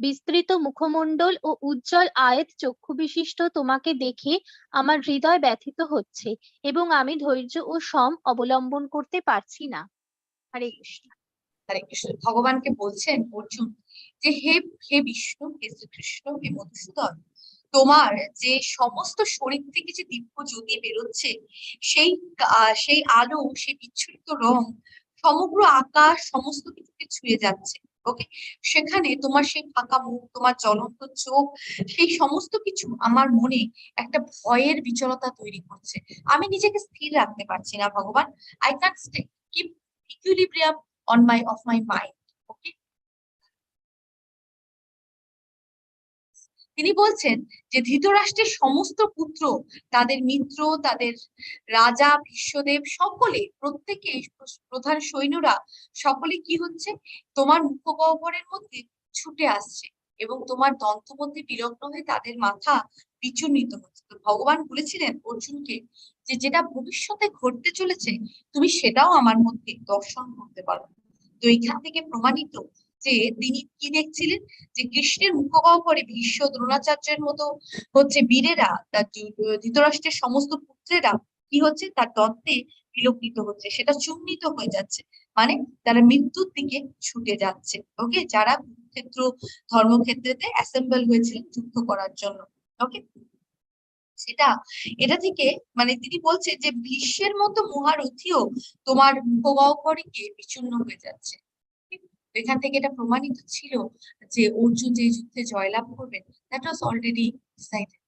বিস্তৃত মুখমণ্ডল ও উজ্জ্বল আয়েত চক্ষু বিশিষ্ট তোমাকে দেখে আমার হৃদয় ব্যথিত হচ্ছে এবং আমি ধৈর্য ও সম অবলম্বন করতে পারছি না। হরে কৃষ্ণ। হরে কৃষ্ণ। ভগবানকে বলছেন অর্জুন যে হে হে বিষ্ণু, হে শ্রীকৃষ্ণ, হে মধুসূদন, তোমার যে সমস্ত শরীর থেকে যে দিব্য জ্যোতি বেরোচ্ছে, সেই সেই আলো, সেই বিচ্ছুরিত রং সমগ্র আকাশ সমস্ত কিছুকে ছুঁয়ে যাচ্ছে। ওকে, সেখানে তোমার সেই ফাঁকা মুখ, তোমার জ্বলন্ত চোখ, সেই সমস্ত কিছু আমার মনে একটা ভয়ের বিচলতা তৈরি করছে। আমি নিজেকে স্থির রাখতে পারছি না ভগবান। I can keep equilibrium on my of my mind. Okay, তিনি বলছেন যে ধৃতরাষ্ট্রের সমস্ত পুত্র, তাদের মিত্র, তাদের রাজা ভীষ্মদেব, সকলে প্রত্যেকে প্রধান সৈন্যরা সকলে কি হচ্ছে, তোমার মুখগহ্বরের মধ্যে ছুটে আসছে এবং তোমার দন্ত মধ্যে বিলগ্ন হয়ে তাদের মাথা বিচূর্ণিত হচ্ছে। তো ভগবান বলেছিলেন অর্জুনকে যে যেটা ভবিষ্যতে ঘটতে চলেছে তুমি সেটাও আমার মধ্যে দর্শন করতে পারো। তো এখান থেকে প্রমাণিত যে তিনি কি দেখছিলেন, যে কৃষ্ণের মুখগহ্বরে ভীষ্ম, দ্রোণাচার্যের মতো বীরেরা, তার ধৃতরাষ্ট্রের সমস্ত পুত্রেরা কি হচ্ছে, তার দন্তে বিলগ্নিত হচ্ছে, সেটা চূর্ণিত হয়ে যাচ্ছে, মানে তারা মৃত্যুর দিকে ছুটে যাচ্ছে। ওকে, যারা কুরুক্ষেত্র ধর্মক্ষেত্রেতে অ্যাসেম্বল হয়েছিলেন যুদ্ধ করার জন্য। ওকে, সেটা এটা থেকে তিনি বলছে যে ভীষ্মের মতো মহারথীও তোমার মুখগহ্বরে গিয়ে বিচূর্ণ হয়ে যাচ্ছে। এখান থেকে এটা প্রমাণিত ছিল যে অর্জুন যে যুদ্ধে জয়লাভ করবেন, দ্যাট ওয়াজ অলরেডি ডিসাইডেড।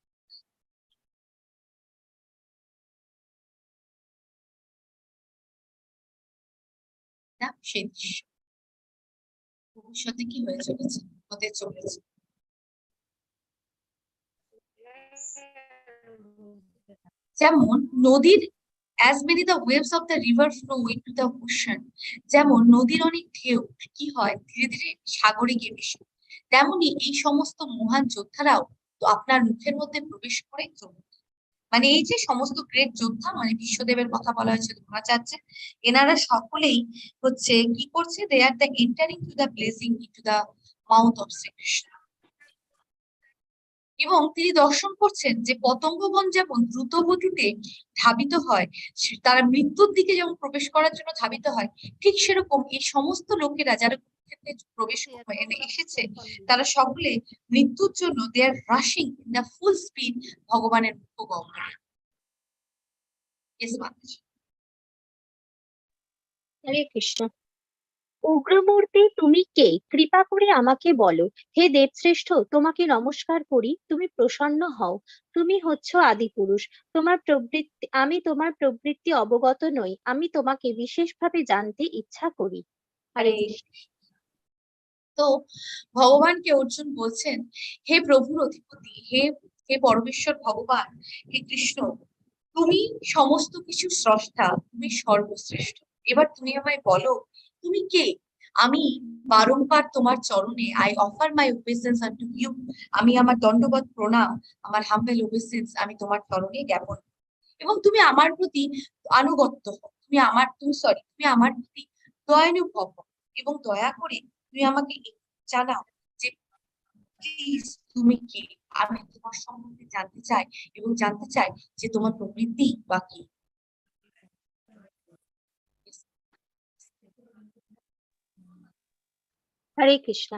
না, সেই দৃশ্য ভবিষ্যতে কি হয়ে চলেছে, হতে চলেছে। যেমন নদীর as many the waves of the river flow into the ocean, যেমন নদীর অনেক ঢেউ কি হয় ধীরে ধীরে সাগরে গিয়ে মিশে, তেমনি এই সমস্ত মহান যোদ্ধারাও তো আপনার মুখের মধ্যে প্রবেশ করে চলবে। এই যে সমস্ত গ্রেট যোদ্ধা, বিশ্বদেবের কথা বলা হয়েছে, দ্রোণাচার্য, এনারা সকলেই হচ্ছে কি করছে, they are the entering to the blazing into the mouth of Shri Krishna. এবং তিনি দর্শন করছেন যে পতঙ্গগণ যেমন দ্রুত গতিতে ধাবিত হয়, তারা মৃত্যুর দিকে যেমন প্রবেশ করার জন্য ধাবিত হয়, ঠিক সেরকম এই সমস্ত লোকেরা যারা কুরুক্ষেত্রে প্রবেশ এসেছে, তারা সকলে মৃত্যুর জন্য they are rushing in the full speed ভগবানের মুখগহ্বরে। হরে কৃষ্ণ। উগ্রমূর্তি তুমি কে? কৃপা করে আমাকে বলো। হে দেবশ্রেষ্ঠ, তোমাকে নমস্কার করি, তুমি প্রসন্ন হও। তুমি হচ্ছ আদি পুরুষ। আমি তোমার প্রবৃত্তি অবগত নই, আমি তোমাকে বিশেষভাবে জানতে ইচ্ছা করি। হরে কৃষ্ণ। তো ভগবানকে অর্জুন বলছেন, হে প্রভুর অধিপতি, হে হে পরমেশ্বর ভগবান, হে কৃষ্ণ, তুমি সমস্ত কিছু স্রষ্টা, তুমি সর্বশ্রেষ্ঠ। এবার তুমি আমায় বলো তুমি কে। আমি বারংবার তোমার চরণে I offer my obeisance unto you, আমি আমার দণ্ডবত প্রণাম, আমার হাম্বেল ওবেসেন্স আমি তোমার চরণে জ্ঞাপন, এবং তুমি আমার প্রতি আনুগত্য হও, তুমি আমার প্রতি দয়ানুভব হও, এবং দয়া করে তুমি আমাকে জানাও যে প্লিজ তুমি কে। আমি তোমার সম্বন্ধে জানতে চাই এবং জানতে চাই যে তোমার প্রবৃত্তি বা কি। হরে কৃষ্ণ।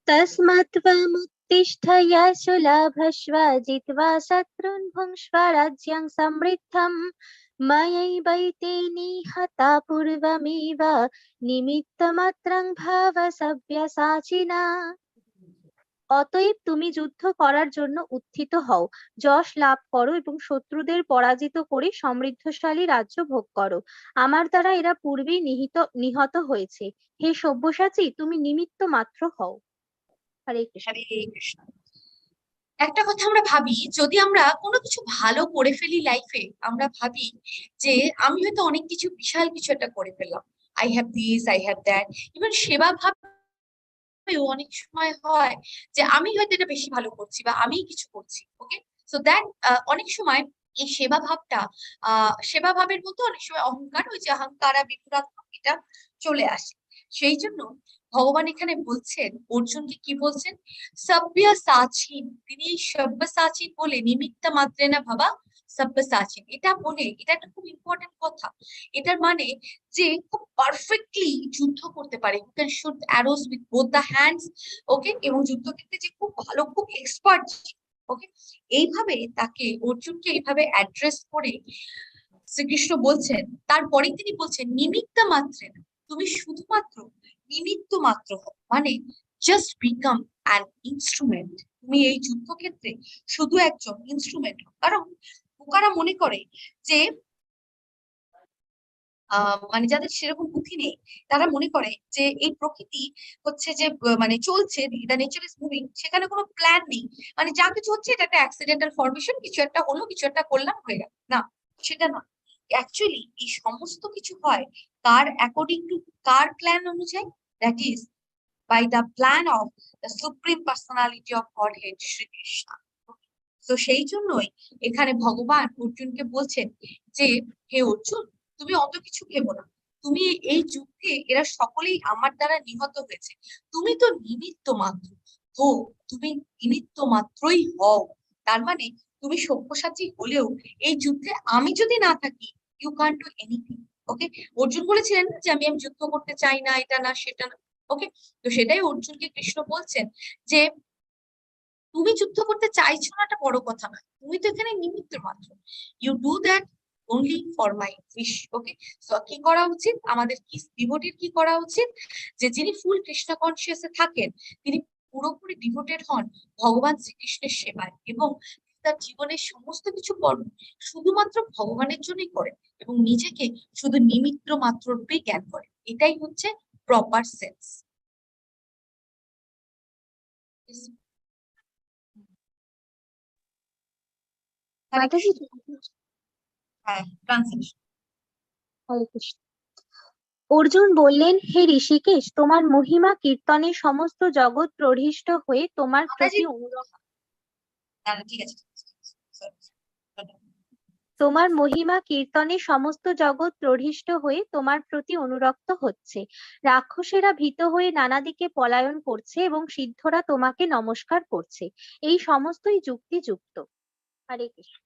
তস্মাৎত্বমুত্তিষ্ঠ যশো লভস্ব জিত্বা শত্রুন ভুঙ্ক্ষ্ব রাজ্যং সমৃদ্ধম मयैवैते निहता पूर्वमेव निमित्तमात्रं भव सव्यसाचिना। অতএব তুমি যুদ্ধ করার জন্য উত্থিত হও, যশ লাভ করো এবং শত্রুদের পরাজিত করে সমৃদ্ধশালী রাজ্য ভোগ করো। আমার দ্বারা এরা পূর্বেই নিহত হয়েছে। হে সব্যসাচী, তুমি নিমিত্ত মাত্র হও। হরে কৃষ্ণ। হরে কৃষ্ণ। একটা কথা আমরা ভাবি, যদি আমরা কোনো কিছু ভালো করে ফেলি লাইফে, আমরা ভাবি যে আমি হয়তো অনেক কিছু বিশাল কিছু একটা করে ফেললাম, I have this, I have that. Even সেবা ভাবেও অনেক সময় হয় যে আমি হয়তো এটা বেশি ভালো করছি বা আমি কিছু করছি। ওকে, সো দ্যাট অনেক সময় এই সেবা ভাবের মধ্যে অনেক সময় অহংকার, ওই যে অহংকারা বিপুরাত্মক, এটা চলে আসে। সেই জন্য ভগবান এখানে বলছেন, অর্জুনকে কি বলছেন, সব্যসাচীন। তিনি এই সব্যসাচীন বলে নিমিত্ত মাত্রে না ভাবা সব্যসাচীন, এটা বলে, এটা একটা খুব ইম্পর্টেন্ট কথা। এটার মানে যে খুব পারফেক্টলি যুদ্ধ করতে পারে, who can shoot arrows with both the hands. Okay, এবং যুদ্ধক্ষেত্রে যে খুব ভালো, খুব এক্সপার্ট। ওকে, এইভাবে তাকে, অর্জুনকে এইভাবে অ্যাড্রেস করে শ্রীকৃষ্ণ বলছেন। তারপরেই তিনি বলছেন নিমিত্ত মাত্রে না, তুমি শুধুমাত্র নিমিত্ত মাত্র হও, মানে জাস্ট বিকাম অ্যান ইনস্ট্রুমেন্ট। তুমি এই যুদ্ধক্ষেত্রে শুধু একজন ইনস্ট্রুমেন্ট। কারণ বোকারা মনে করে যে মানে যাদের সেরকম বুদ্ধি নেই, তারা মনে করে যে এই প্রকৃতি হচ্ছে যে মানে চলছে, দ্য নেচার ইজ মুভিং, সেখানে কোনো প্ল্যান নেই, মানে যা কিছু হচ্ছে এটা একটা অ্যাক্সিডেন্টাল ফরমেশন, কিছু একটা হলো, কিছু একটা করলাম, হয়ে গেল। না, সেটা নয়। অ্যাকচুয়ালি এই সমস্ত কিছু হয় কার অ্যাকর্ডিং টু, কার প্ল্যান অনুযায়ী? That is by the plan of the supreme personality of Godhead Shri Krishna. তো সেই জন্যই এখানে ভগবান অর্জুনকে বলছেন যে হে অর্জুন, তুমি অত কিছু ভেবো না, তুমি এই যুদ্ধে এরা সকলেই আমার দ্বারা নিহত হয়েছে, তুমি তো নিমিত্ত মাত্র। তো তুমি নিমিত্ত মাত্রই হও, তার মানে তুমি সব্যসাচী হলেও এই যুদ্ধে আমি যদি না থাকি, ইউ ক্যান ডু এনিথিং। ওকে, অর্জুন বলেছিলেন যে আমি যুদ্ধ করতে চাই না, এটা না সেটা না। ওকে, তো সেটাই অর্জুনকে কৃষ্ণ বলছেন যে তুমি যুদ্ধ করতে চাইছো না, এটা বড় কথা না, তুমি তো এখানে নিমিত্ত মাত্র। You do that only for my wish. Okay, so কি করা উচিত আমাদের, কি ডিভোটেড কি করা উচিত, যে যিনি ফুল কৃষ্ণ কনসিয়াসে থাকেন, তিনি পুরোপুরি ডিভোটেড হন ভগবান শ্রীকৃষ্ণের সেবায়, এবং তার জীবনের সমস্ত কিছু কর্ম শুধুমাত্র ভগবানের জন্যই করেন, এবং নিজেকে শুধু নিমিত্ত মাত্র রূপে জ্ঞান করেন। এটাই হচ্ছে প্রপার সেন্স। মাতাজি, হ্যাঁ, ট্রান্সলেশন। হরে কৃষ্ণ। অর্জুন বললেন, হে ঋষিকেশ, তোমার মহিমা কীর্তনে সমস্ত জগৎ প্রহৃষ্ট হয়ে তোমার মাতাজি, প্রতি অনুরক্ত। ঠিক আছে, Sorry. তোমার মহিমা কীর্তনে সমস্ত জগৎ প্রহৃষ্ট হয়ে তোমার প্রতি অনুরক্ত হচ্ছে। রাক্ষসেরা ভীত হয়ে নানা দিকে পলায়ন করছে এবং সিদ্ধরা তোমাকে নমস্কার করছে। এই সমস্তই যুক্তিযুক্ত। হরে কৃষ্ণ।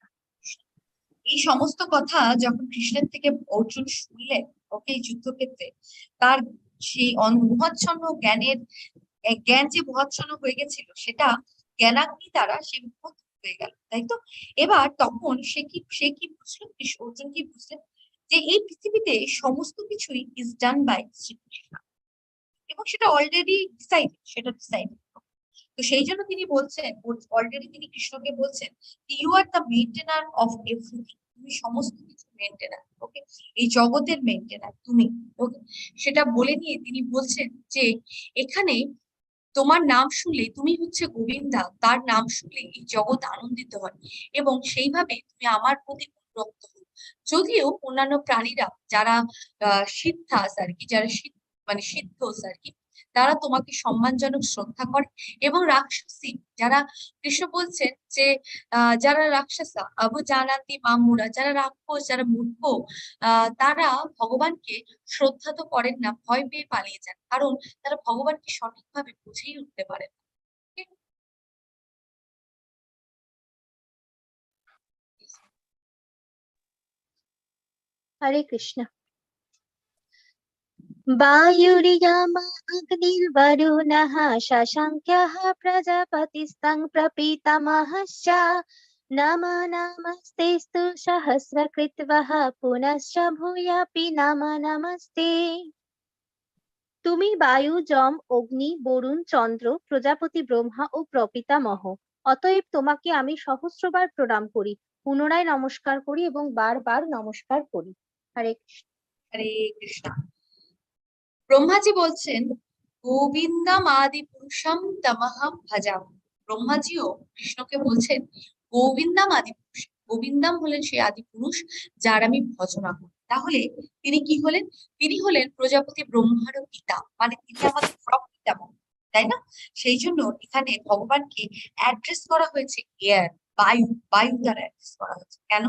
এই সমস্ত কথা যখন কৃষ্ণের থেকে অর্জুন শুনলেন, ওকে, এই যুদ্ধক্ষেত্রে তার সেই মহাচ্ছন্ন জ্ঞান যে মহাচ্ছন্ন হয়ে গেছিল, সেটা জ্ঞানাগ্নি দ্বারা সে মুহ্যত হয়ে গেল, তাই তো? এবার তখন সে কি বুঝলো, অর্জুন কি বুঝলেন, যে এই পৃথিবীতে সমস্ত কিছুই ইজ ডান বাই শ্রীকৃষ্ণ, এবং সেটা অলরেডি ডিসাইডেড। তো সেই জন্য তিনি বলছেন, অলরেডি তিনি কৃষ্ণকে বলছেন, you are the maintainer of everything, তুমি সমস্ত কিছু মেইনটেনার। ওকে, এই জগতের মেইনটেনার তুমি। ওকে, সেটা বলে নিয়ে তিনি বলছেন যে এখানে তোমার নাম শুনলে, তুমি হচ্ছে গোবিন্দা, তার নাম শুনলে এই জগৎ আনন্দিত হয়, এবং সেইভাবে তুমি আমার প্রতি অনুরক্ত হও। যদিও অন্যান্য প্রাণীরা যারা সিদ্ধাস আর কি, যারা মানে সিদ্ধস আর কি, তারা তোমাকে সম্মানজনক শ্রদ্ধা করে, এবং রাক্ষসী যারা, কৃষ্ণ বলছেন যে যারা রাক্ষসা জানান্তি মামুরা, যারা রাক্ষস, যারা মূর্খ, তারা ভগবানকে শ্রদ্ধা তো করেন না, ভয় পেয়ে পালিয়ে যান, কারণ তারা ভগবানকে সঠিকভাবে বুঝেই উঠতে পারেন। হরে কৃষ্ণ। वायुर्यम अग्निर्वरुणः शशाङ्क्यः प्रजापतिस्तं प्रपीतामहश्च नमो नमस्तेस्तु सहस्रकृत्वः पुनश्च भूयापि नमो नमस्ते। তুমি বায়ু, যম, অগ্নি, বরুণ, চন্দ্র, প্রজাপতি ব্রহ্মা ও প্রপিতামহ, অতএব তোমাকে আমি সহস্রবার প্রণাম করি, পুনরায় নমস্কার করি এবং বারবার নমস্কার করি। হরে কৃষ্ণ। হরে কৃষ্ণ। ব্রহ্মাজি বলছেন গোবিন্দম আদি পুরুষম তমহম ভজাম। ব্রহ্মাজিও কৃষ্ণকে বলছেন গোবিন্দম আদি পুরুষ। গোবিন্দম হলেন সেই আদি পুরুষ যার আমি ভজনা করি। তাহলে তিনি কি হলেন? তিনি হলেন প্রজাপতি ব্রহ্মারও পিতা, মানে তিনি আমাদের প্রপিতামহ, তাই না? সেই জন্য এখানে ভগবানকে অ্যাড্রেস করা হয়েছে এয়ার, বায়ু, বায়ু দ্বারা অ্যাড্রেস করা হয়েছে। কেন?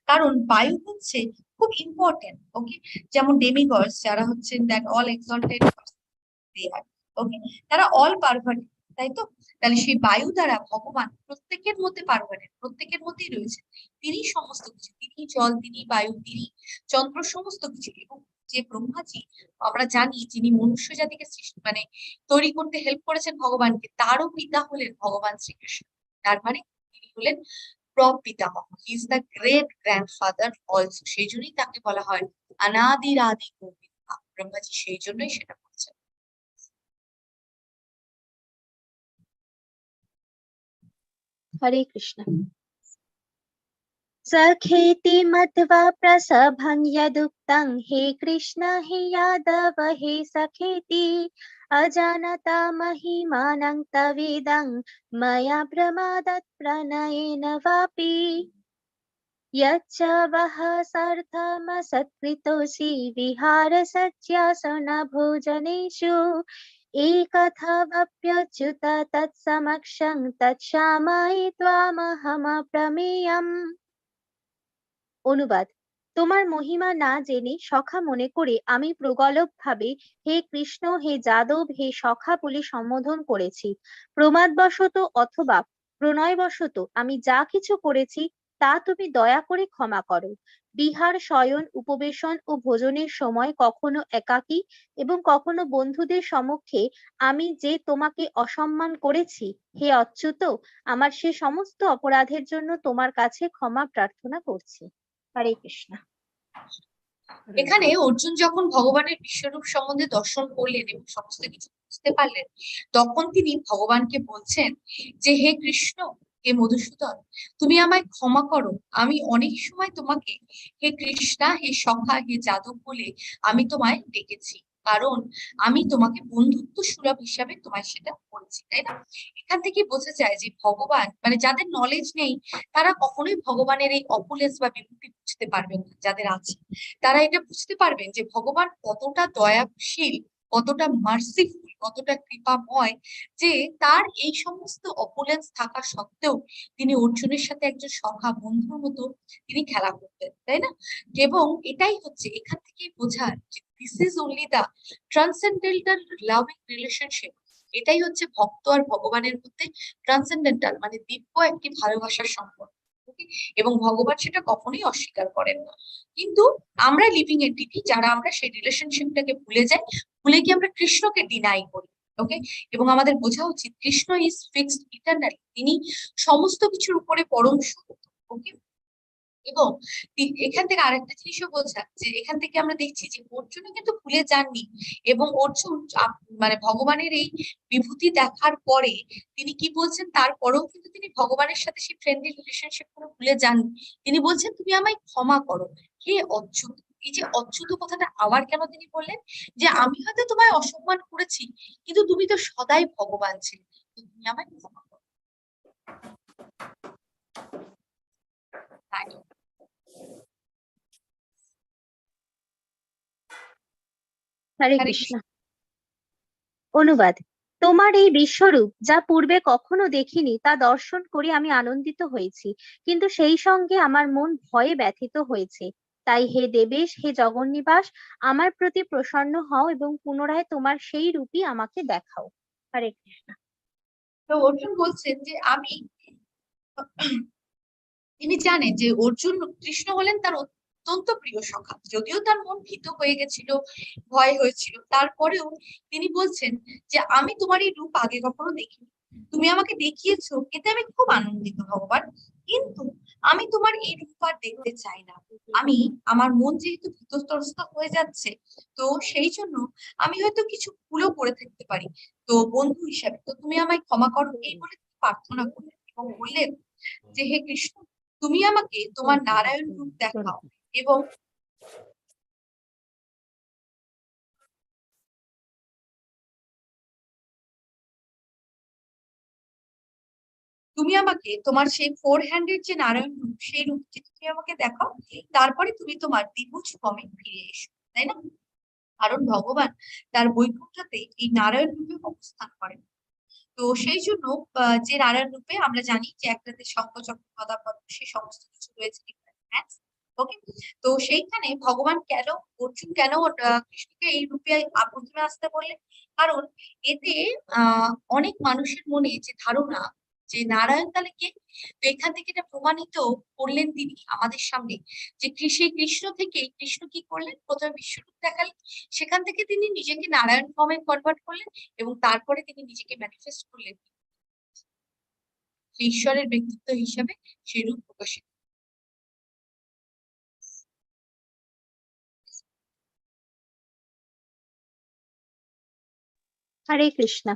কারণ বায়ু হচ্ছে খুব ইম্পর্টেন্ট। ওকে, যেমন ডেমিগডস যারা হচ্ছেন দ্যাট অল এক্সalted দে আর, ওকে, তারা অল পারভার্টেড, তাই তো? তাহলে সেই বায়ু দ্বারা ভগবান প্রত্যেকের মধ্যে পারভার্টেড, প্রত্যেকের মধ্যেই রয়েছে। তিনি সমস্ত কিছু, তিনি জল, তিনি বায়ু, তিনি চন্দ্র, সমস্ত কিছু। এবং যে ব্রহ্মাজি আমরা জানি যিনি মনুষ্য জাতিকে সৃষ্টি মানে তৈরি করতে হেল্প করেছেন ভগবানকে, তারও পিতা হলেন ভগবান শ্রীকৃষ্ণ। তার মানে তিনি হলেন প্রপিতামহ, he is the great grandfather also. সেই জন্যই তাকে বলা হয় অনাদির আদি গোবিন্দা। ব্রহ্মাজি সেই জন্যই সেটা বলছেন। হরে কৃষ্ণ। सखेति मत्वा प्रसभं यदुक्तं हे कृष्ण हे यादव हे सखेति अजानता महिमानं तवेदं मया प्रमादात् प्रणयेन वापि यच्च वः सार्थमसत्कृतोऽसि विहारसस्यासनभोजनेषु एकथवप्यच्युत तत्समक्षं तत्क्षामये त्वामहमप्रमेयम्। অনুবাদ: তোমার মহিমা না জেনে সখা মনে করে আমি প্রগল্ভ ভাবে হে কৃষ্ণ, হে যাদব, হে সখা বলে সম্বোধন করেছি। প্রমাদবশত অথবা প্রণয়বশত আমি যা কিছু করেছি তা তুমি দয়া করে ক্ষমা করো। বিহার, শয়ন, উপবেশন ও ভোজনের সময় কখনো একাকী এবং কখনো বন্ধুদের সমক্ষে আমি যে তোমাকে অসম্মান করেছি, হে অচ্যুত, আমার সে সমস্ত অপরাধের জন্য তোমার কাছে ক্ষমা প্রার্থনা করছি। হরে কৃষ্ণ। এখানে অর্জুন যখন ভগবানের বিশ্বরূপ সম্বন্ধে দর্শন করলেন এবং সমস্ত কিছু বুঝতে পারলেন, তখন তিনি ভগবানকে বলছেন যে হে কৃষ্ণ, হে মধুসূদন, তুমি আমায় ক্ষমা করো। আমি অনেক সময় তোমাকে হে কৃষ্ণা, হে সখা, হে যাদব বলে আমি তোমায় ডেকেছি, কারণ আমি তোমাকে বন্ধুত্ব সুলভ হিসাবে তোমায় সেটা বলেছি, তাই না? এখান থেকে বোঝা যায় যে ভগবান মানে যাদের নলেজ নেই তারা কখনোই ভগবানের এই অপুলেন্স বা বিভূতি বুঝতে পারবেন না। যাদের আছে তারা এটা বুঝতে পারবেন যে ভগবান কতটা দয়াশীল, কতটা মার্সিফুল, কতটা কৃপাময়, যে তার এই সমস্ত অপুলেন্স থাকা সত্ত্বেও তিনি অর্জুনের সাথে একজন সখা বন্ধুর মতো তিনি খেলা করতেন, তাই না? এবং এটাই হচ্ছে এখান থেকেই বোঝার যে this is only the transcendental loving relationship. এটাই হচ্ছে ভক্ত আর ভগবানের মধ্যে ট্রান্সেন্ডেন্টাল মানে দিব্য একটি ভালোবাসার সম্পর্ক। এবং ভগবান সেটা কখনোই অস্বীকার করেন না। কিন্তু আমরা লিভিং এন্টিটি যারা আমরা সেই রিলেশনশিপটাকে ভুলে যাই, ভুলে গিয়ে আমরা কৃষ্ণকে ডিনাই করি। ওকে, এবং আমাদের বোঝা উচিত কৃষ্ণ ইজ ফিক্সড ইটারনালি, তিনি সমস্ত কিছুর উপরে পরম সুখ। ওকে, এবং এখান থেকে আরেকটা জিনিসও বোঝা যে এখান থেকে আমরা দেখছি যে অর্জুন কিন্তু ভুলে যাননি, এবং অর্জুন মানে ভগবানের এই বিভূতি দেখার পরে তিনি কি বলছেন, তারপরেও কিন্তু তিনি ভগবানের সাথে সেই ফ্রেন্ডলি রিলেশনশিপ গুলো ভুলে যাননি। তিনি বলছেন তুমি আমায় ক্ষমা করো হে অচ্যুত। এই যে অচ্যুত কথাটা আবার কেন তিনি বললেন, যে আমি হয়তো তোমায় অসম্মান করেছি কিন্তু তুমি তো সদাই ভগবান ছিলে, তো তুমি আমায় ক্ষমা করো। তাই হরে হরে কৃষ্ণ। কৃষ্ণ। অনুবাদ: তোমার এই বিশ্বরূপ যা পূর্বে কখনো দেখিনি তা দর্শন করে আমি আনন্দিত হয়েছি, কিন্তু সেই সঙ্গে আমার মন ভয়ে ব্যথিত হয়েছে। তাই হে দেবেশ, হে জগন্নিবাস, আমার প্রতি প্রসন্ন হও এবং পুনরায় তোমার সেই রূপই আমাকে দেখাও। হরে কৃষ্ণ। তো অর্জুন বলছেন যে আমি, তিনি জানেন যে অর্জুন কৃষ্ণ হলেন তার অত্যন্ত প্রিয় সখা, যদিও তার মন ভীত হয়ে গেছিল, ভয় হয়েছিল, তারপরেও তিনি বলছেন যে আমি তোমার এই রূপ আগে কখনো দেখিনি, তুমি আমাকে দেখিয়েছো, এতে আমি খুব আনন্দিত ভগবান। কিন্তু আমি তোমার এই রূপ আর দেখতে চাই না। আমি আমার মন যেহেতু ভীতত্রস্ত হয়ে যাচ্ছে, তো সেই জন্য আমি হয়তো কিছু ভুলও করে থাকতে পারি। তো বন্ধু হিসাবে তো তুমি আমায় ক্ষমা করো, এই বলে তিনি প্রার্থনা করলেন এবং বললেন যে হে কৃষ্ণ, তুমি আমাকে তোমার নারায়ণ রূপ দেখাও এবং তুমি আমাকে তোমার সেই 4 হ্যান্ডের যে নারায়ণ রূপ, সেই রূপটি তুমি আমাকে দেখাও, তারপরে তুমি তোমার দ্বিভুজ ফর্মে ফিরে এসো, তাই না? কারণ ভগবান তার বৈকুণ্ঠতে এই নারায়ণ রূপে অবস্থান করেন। তো সেই জন্য যে নারায়ণ রূপে আমরা জানি যে একটাতে শঙ্খ চক্র গদা পদ্ম সেই সমস্ত কিছু রয়েছে। ওকে, তো সেইখানে ভগবান কেন, অর্জুন কেন কৃষ্ণকে এই রূপে প্রথমে আসতে বললেন? কারণ এতে অনেক মানুষের মনে যে ধারণা যে নারায়ণ তাহলে কে, তো এখান থেকে এটা প্রমাণিত করলেন তিনি আমাদের সামনে যে সেই কৃষ্ণ থেকে কৃষ্ণ কি করলেন, প্রথমে বিশ্বরূপ দেখালেন, সেখান থেকে তিনি নিজেকে নারায়ণ ফর্মে কনভার্ট করলেন এবং তারপরে তিনি নিজেকে ম্যানিফেস্ট করলেন ঈশ্বরের ব্যক্তিত্ব হিসাবে সেই রূপ প্রকাশিত। হরে কৃষ্ণ।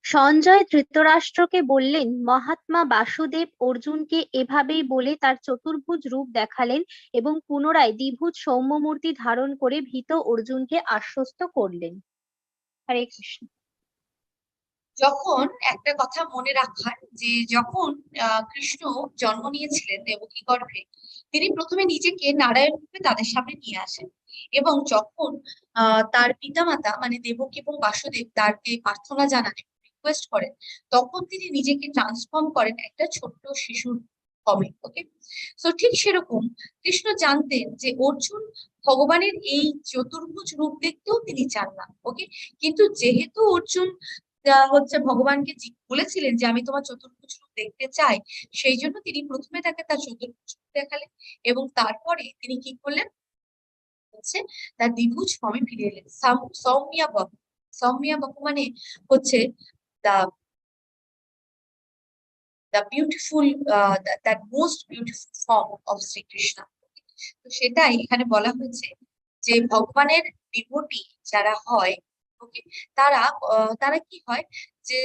সঞ্জয় ধৃতরাষ্ট্রকে বললেন, মহাত্মা বাসুদেব অর্জুনকে এভাবেই বলে তার চতুর্ভুজ রূপ দেখালেন এবং পুনরায় দ্বিভুজ সৌম্যমূর্তি ধারণ করে ভীত অর্জুনকে আশ্বস্ত করলেন। হরে কৃষ্ণ। যখন একটা কথা মনে রাখার যে যখন কৃষ্ণ জন্ম নিয়েছিলেন দেবকী গর্ভে, তিনি প্রথমে নিজেকে নারায়ণ রূপে তাদের সামনে নিয়ে আসেন এবং যখন তার পিতামাতা মানে দেবকী এবং বাসুদেব তাকে প্রার্থনা জানান, রিকোয়েস্ট করেন, তখন তিনি নিজেকে ট্রান্সফর্ম করেন একটা ছোট্ট শিশুর ফর্মে। ওকে, তো ঠিক সেরকম কৃষ্ণ জানতেন যে অর্জুন ভগবানের এই চতুর্ভুজ রূপ দেখতেও তিনি চান না। ওকে, কিন্তু যেহেতু অর্জুন হচ্ছে ভগবানকে বলেছিলেন যে আমি তোমার চতুর্ভুজ রূপ দেখতে চাই, সেই জন্য তিনি প্রথমে তাকে তার চতুর্ভুজ রূপ দেখালেন এবং তারপরে তিনি কি করলেন হচ্ছে তার দ্বিভুজ ফর্মে ফিরে এলেন। সৌম্যা বাহু, সৌম্যা বাহু মানে হচ্ছে the the beautiful, that most beautiful form of Shri Krishna. তো সেটাই এখানে বলা হয়েছে যে ভগবানের ডিভোটি যারা হয়, ওকে, তারা তারা কি হয় যে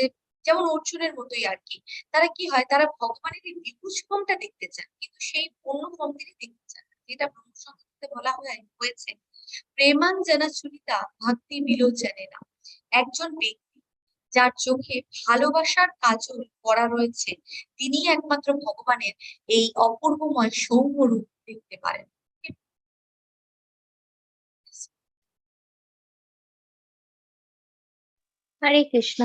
যেমন অর্জুনের মতোই আর কি, তারা কি হয়, তারা ভগবানের এই দ্বিভুজ ফর্মটা দেখতে চান কিন্তু সেই অন্য ফর্ম তিনি দেখতে চান না। যেটা ব্রহ্মসূত্রে বলা হয়েছে প্রেমাঞ্জনা সুনিতা ভক্তি বিলোচনে না। একজন ব্যক্তি যার চোখে ভালোবাসার কাজল পড়া রয়েছে, তিনি একমাত্র ভগবানের এই অপূর্বময় সৌম্য রূপ দেখতে পারেন। হরে কৃষ্ণ।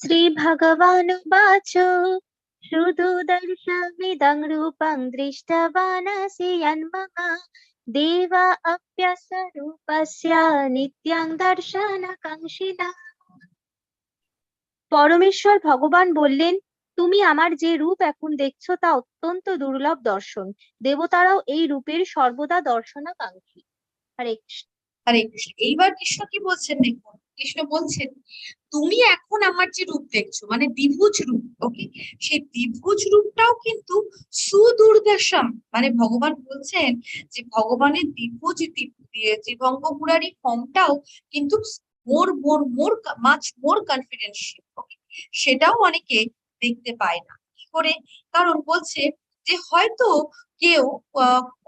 শ্রী ভগবানুবাচ সুদুদর্শমিদং রূপং দৃষ্টবানসি যন্মম দেবা অপ্যস্বরূপস্য নিত্যং দর্শনকাঙ্ক্ষিতা। পরমেশ্বর ভগবান বললেন, তুমি আমার যে রূপ এখন দেখছো তা অত্যন্ত দুর্লভ দর্শন। দেবতারাও এই রূপের সর্বদা দর্শনাকাঙ্ক্ষী। হরে কৃষ্ণ। হরে কৃষ্ণ। এইবার কৃষ্ণ কি বলছেন দেখুন, কৃষ্ণ বলছেন তুমি এখন আমার যে রূপ দেখছো মানে দ্বিভুজ রূপ, ওকে, সেই দ্বিভুজ রূপটাও কিন্তু সুদূরদর্শন, মানে ভগবান বলছেন যে ভগবানের দ্বিভুজ ত্রিভঙ্গ মুরারি ফর্মটাও কিন্তু মোর মোর মোর মাচ মোর কনফিডেন্সিয়াল। ওকে, সেটাও অনেকে দেখতে পায় না। কি করে? কারণ বলছে যে হয়তো কেউ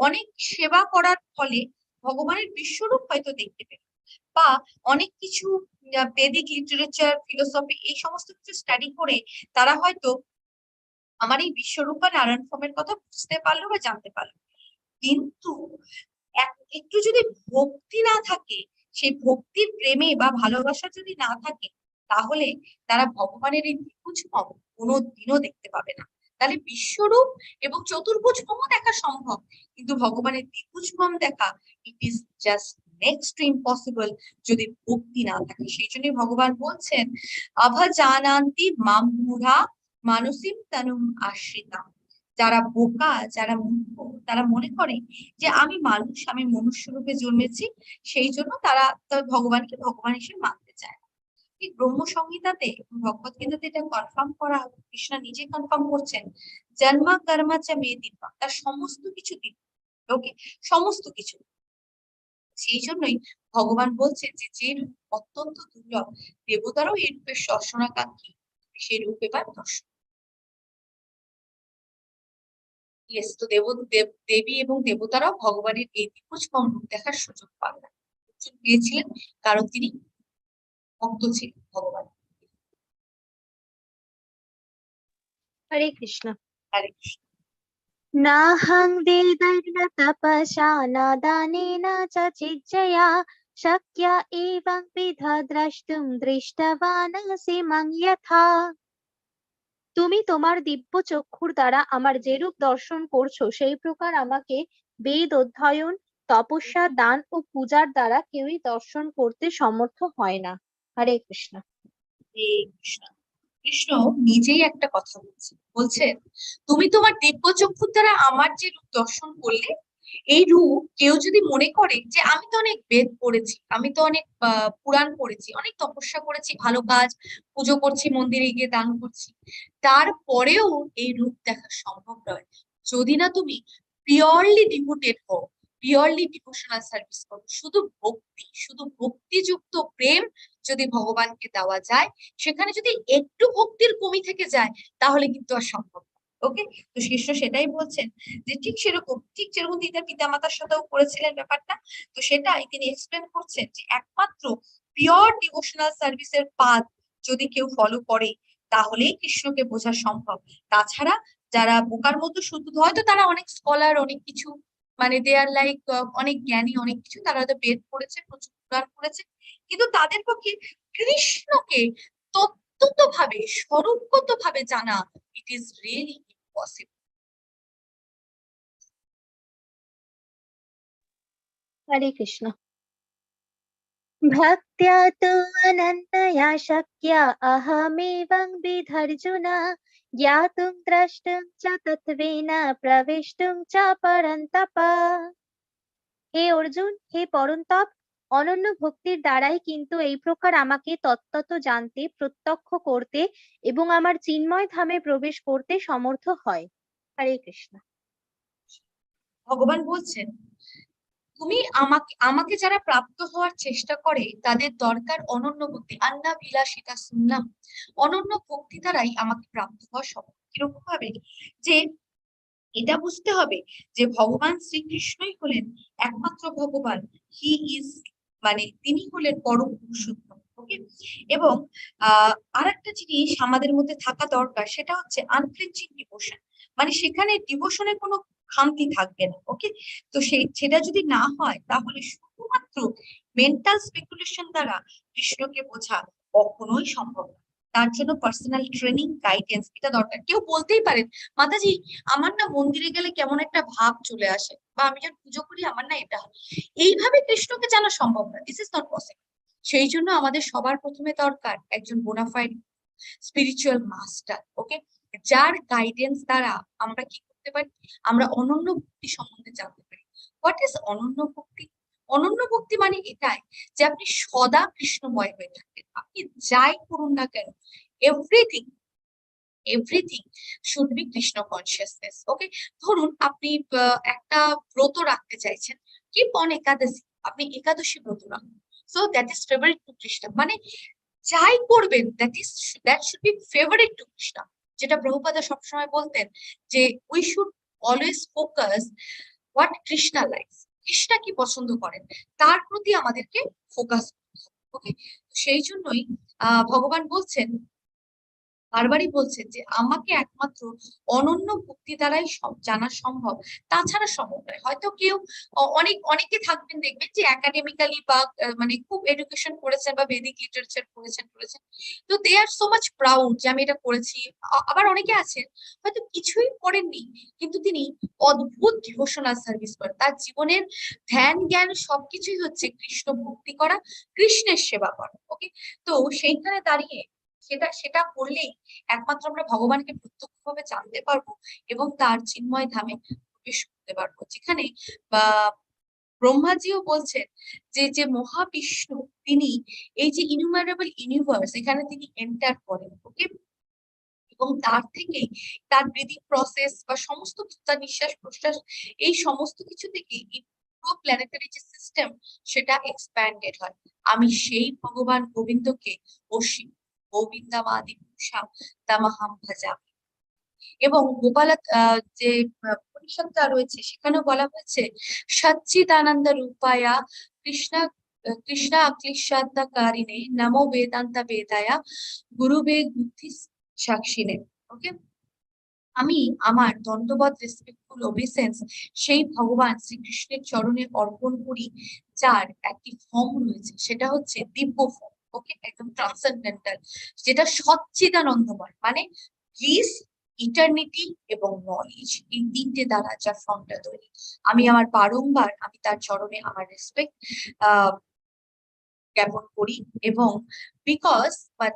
অনেক সেবা করার ফলে ভগবানের বিশ্বরূপ হয়তো দেখতে পেল, বা অনেক কিছু বেদিক লিটারেচার ফিলোসফি এই সমস্ত কিছু স্টাডি করে তারা হয়তো আমার এই বিশ্বরূপ বা নারায়ণ ফর্মের কথা বুঝতে পারলো বা জানতে পারলো। কিন্তু একটু যদি ভক্তি না থাকে, সেই ভক্তির প্রেমে বা ভালোবাসা যদি না থাকে, তাহলে তারা ভগবানের এই দ্বিভুজ ফর্ম কোনোদিনও দেখতে পাবে না। তাহলে বিশ্বরূপ এবং চতুর্ভুজ ফর্মও দেখা সম্ভব, কিন্তু ভগবানের দ্বিভুজ ফর্ম দেখা it is just next to impossible যদি ভক্তি না থাকে। সেই জন্যই ভগবান বলছেন অভজানান্তি মাম মূঢ়া মানসিম তনুম আশ্রিতা। যারা বোকা, যারা মূর্খ, তারা মনে করে যে আমি মানুষ, আমি মনুষ্য রূপে জন্মেছি, সেই জন্য তারা ভগবানকে ভগবান হিসেবে মানতে চায়। ঠিক ব্রহ্ম সংহিতাতে ভগবত গীতাতে এটা কনফার্ম করা, কৃষ্ণ নিজে কনফার্ম করছেন, জন্ম কর্ম চ মে দিব্যা, তার সমস্ত কিছু দিব্য। ওকে, সমস্ত কিছু। সেই জন্যই ভগবান বলছেন যে যে রূপ অত্যন্ত দুর্লভ, দেবতারাও এই রূপের দর্শনাকাঙ্ক্ষী, সেই রূপ এবার দর্শন। ইয়েস, তো দেবী এবং দেবতারাও ভগবানের এই দ্বিভুজভঙ্গ রূপ দেখার সুযোগ পান না, পেয়েছিলেন, কারণ তিনি ভক্ত ছিলেন ভগবান। হরে কৃষ্ণ। হরে কৃষ্ণ। নাহং বেदैर्न तपसा न दानेन च चिज्जया शक्या एवं विधा द्रष्टुं दृष्टवानसि मं यथा। তুমি তোমার দিব্য চক্ষুর দ্বারা আমার যেরূপ দর্শন করছো সেই প্রকার আমাকে বেদ অধ্যয়ন, তপস্যা, দান ও পূজার দ্বারা কেউই দর্শন করতে সমর্থ হয় না। হরে কৃষ্ণ। হরে কৃষ্ণ। কৃষ্ণ নিজেই একটা কথা বলছেন, তুমি তোমার দিব্য চক্ষুর দ্বারা আমার যে রূপ দর্শন করলে, এই রূপ কেউ যদি মনে করে যে আমি তো অনেক বেদ পড়েছি, আমি তো অনেক পুরাণ পড়েছি, অনেক তপস্যা করেছি, ভালো কাজ, পুজো করছি, মন্দিরে গিয়ে দান করছি, তারপরেও এই রূপ দেখা সম্ভব নয় যদি না তুমি পিওরলি ডিভোটেড হও, পিওরলি ডিভোশনাল সার্ভিস করো। শুধু ভক্তিযুক্ত প্রেম যদি ভগবানকে দেওয়া যায়, সেখানে যদি একটু ভক্তির কমি থেকে যায়, তাহলে কিন্তু আর সম্ভব না। ওকে, তো শিষ্য সেটাই বলছেন যে ঠিক যেরকম তিনি পিতামাতার সাথেও করেছিলেন ব্যাপারটা, তো সেটাই তিনি এক্সপ্লেন করছেন যে একমাত্র পিওর ডিভোশনাল সার্ভিসের পাথ যদি কেউ ফলো করে, তাহলেই কৃষ্ণকে বোঝা সম্ভব। তাছাড়া যারা বোকার মতো শুধু, হয়তো তারা অনেক স্কলার, অনেক কিছু, মানে দে আর লাইক অনেক জ্ঞানী, অনেক কিছু, তারা হয়তো বেদ পড়েছে, প্রচুর পুরাণ পড়েছে, কিন্তু তাদের পক্ষে কৃষ্ণকে তত্ত্বত ভাবে, স্বরূপগত ভাবে জানা, ইট ইজ রিয়েলি ইম্পসিবল। হরে কৃষ্ণ। भक्त्या तु अनन्तया शक्या अहमेवं विधर्जुन ज्ञातुं द्रष्टुं च तत्त्वेन प्रवेष्टुं च परन्तप। হে অর্জুন, হে পরন্তপ, অনন্য ভক্তির দ্বারাই কিন্তু এই প্রকার আমাকে তত্ত্বত জানতে, প্রত্যক্ষ করতে এবং আমার চিন্ময় ধামে প্রবেশ করতে সমর্থ হয়। হরে কৃষ্ণ। ভগবান বলছেন, তুমি আমাকে আমাকে যারা প্রাপ্ত হওয়ার চেষ্টা করে, তাদের দরকার অনন্য ভক্তি, আন্না বিলাসিতা শুনলাম, অনন্য ভক্তি দ্বারাই আমাকে প্রাপ্ত হওয়া সম্ভব। কিরকম ভাবে? যে এটা বুঝতে হবে যে ভগবান শ্রীকৃষ্ণই হলেন একমাত্র ভগবান, হি ইজ, মানে তিনি হলেন পরম পুরুষোত্তম। ওকে, এবং আর একটা জিনিস আমাদের মধ্যে থাকা দরকার, সেটা হচ্ছে আনফ্লিঞ্চিং ডিভোশন, মানে সেখানে ডিভোশনের কোনো খামতি থাকবে না। ওকে, তো সেটা যদি না হয়, তাহলে শুধুমাত্র মেন্টাল স্পেকুলেশন দ্বারা কৃষ্ণকে বোঝা কখনোই সম্ভব না। তার জন্য পার্সোনাল ট্রেনিং, গাইডেন্স এটা দরকার। কেউ বলতেই পারেন, মাতাজি আমার না মন্দিরে গেলে কেমন একটা ভাব চলে আসে, বা আমি যখন পুজো করি আমার না এটা হয়, এইভাবে কৃষ্ণকে জানা সম্ভব না, দিস ইজ নট পসিবল। সেই জন্য আমাদের সবার প্রথমে দরকার একজন বোনাফাইড স্পিরিচুয়াল মাস্টার। ওকে, যার গাইডেন্স দ্বারা আমরা কি করতে পারি, আমরা অনন্য ভক্তি সম্বন্ধে জানতে পারি। হোয়াট ইজ অনন্য ভক্তি? অনন্য ভক্তি মানে এটাই যে আপনি সদা কৃষ্ণময় হয়ে থাকবেন, আপনি যাই করুন না কেন, everything everything should be Krishna consciousness. Okay, ধরুন আপনি একটা ব্রত রাখতে চাইছেন, কি অন একাদশী, আপনি একাদশী ব্রত রাখুন, so that is favourite to Krishna, মানে যাই করবেন that should be favourite to Krishna. যেটা প্রভুপাদা সবসময় বলতেন যে we should always focus what Krishna likes, Krishna কি পছন্দ করেন, তার প্রতি আমাদেরকে ফোকাস করতে হবে। ওকে, সেই জন্যই ভগবান বলছেন, বারবারই বলছেন যে আমাকে একমাত্র অনন্য ভক্তি দ্বারাই সব জানা সম্ভব, তাছাড়া সম্ভব নয়। হয়তো কেউ অনেকে থাকবেন, দেখবেন যে একাডেমিক্যালি বা মানে খুব এডুকেশন করেছেন বা বেদিক লিটারেচার করেছেন, তো দে আর সো মাচ প্রাউড যে আমি এটা করেছি। আবার অনেকে আছেন হয়তো কিছুই করেননি, কিন্তু তিনি অদ্ভুত ডিভোশনাল সার্ভিস করেন, তার জীবনের ধ্যান জ্ঞান সবকিছুই হচ্ছে কৃষ্ণ ভক্তি করা, কৃষ্ণের সেবা করা। ওকে, তো সেইখানে দাঁড়িয়ে সেটা সেটা করলেই একমাত্র আমরা ভগবানকে প্রত্যক্ষভাবে জানতে পারবো এবং তার চিন্ময় ধামে প্রবেশ করতে পারবো, যেখানে ব্রহ্মাজিও বলছেন যে যে মহাবিষ্ণু তিনি এই যে ইনুমারেবল ইউনিভার্স এখানে তিনি এন্টার করেন, ওকে, এবং তার থেকেই তার ব্রিদিং প্রসেস বা সমস্ত তার নিঃশ্বাস প্রশ্বাস এই সমস্ত কিছু থেকে এই পুরো প্ল্যানেটারি যে সিস্টেম সেটা এক্সপ্যান্ডেড হয়। আমি সেই ভগবান গোবিন্দকে অসীম গোবিন্দামাদি পুরুষাম তামাহাম ভজামি। এবং যে পরিষদটা রয়েছে সেখানেও বলা হয়েছে সচ্চিদানন্দ রূপায়া কৃষ্ণ অক্লিশান্তকারিণে নমো বেদান্ত বেদায়া গুরুবে বুদ্ধি সাক্ষিণে। ওকে, আমি আমার দণ্ডবত রেসপেক্টফুল ওবেসেন্স সেই ভগবান শ্রীকৃষ্ণের চরণে অর্পণ করি, যার একটি ফর্ম রয়েছে সেটা হচ্ছে দিব্য ফর্ম, ওকে, একদম ট্রান্সেন্ডেন্টাল, যেটা সচ্চিদানন্দময়, মানে ব্লিস, ইটার্নিটি এবং নলেজ, এই তিনটে দ্বারা যার ফর্মটা তৈরি। আমি বারংবার আমি তার চরণে আমার রেসপেক্ট জ্ঞাপন করি, এবং বিকজ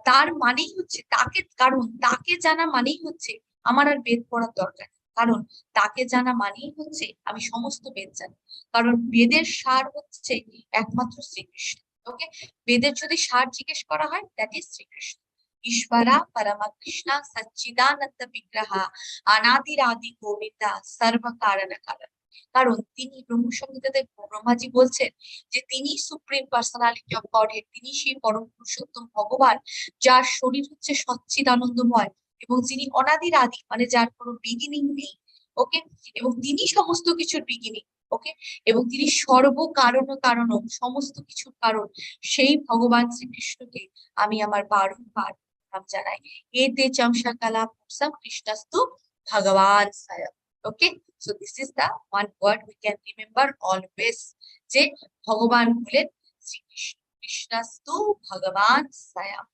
তার মানেই হচ্ছে তাকে, কারণ তাকে জানা মানেই হচ্ছে আমার আর বেদ পড়ার দরকার নেই। কারণ তাকে জানা মানেই হচ্ছে আমি সমস্ত বেদ জানি, কারণ বেদের সার হচ্ছে একমাত্র শ্রীকৃষ্ণ। ওকে, বেদের যদি সার জিজ্ঞেস করা হয়, দ্যাট ইজ শ্রীকৃষ্ণ। ঈশ্বরা পরমা কৃষ্ণ সচ্চিদানন্দ বিগ্রহা অনাদিরাদি গোবিন্দা সর্ব কারণ কারণ। কারণ তিনি ব্রহ্মসংহিতাতে ব্রহ্মাজি বলছেন যে তিনি সুপ্রিম পার্সোনালিটি অফ গডহেড, তিনি সেই পরম পুরুষোত্তম ভগবান, যার শরীর হচ্ছে সচ্চিদানন্দময় এবং যিনি অনাদির আদি, মানে যার কোনো বিগিনিং নেই। ওকে, এবং তিনি সমস্ত কিছুর বিগিনিং। ওকে, এবং তিনি সর্বকারণ কারণ, সমস্ত কিছুর কারণ, সেই ভগবান শ্রীকৃষ্ণকে আমি আমার বারংবার নাম জানাই। এতে চংসা কালা পুরসম কৃষ্ণস্তু ভগবান সায়। ওকে, so this is the one word we can remember always, যে ভগবান হলেন শ্রীকৃষ্ণ, কৃষ্ণস্তু ভগবান সায়াম।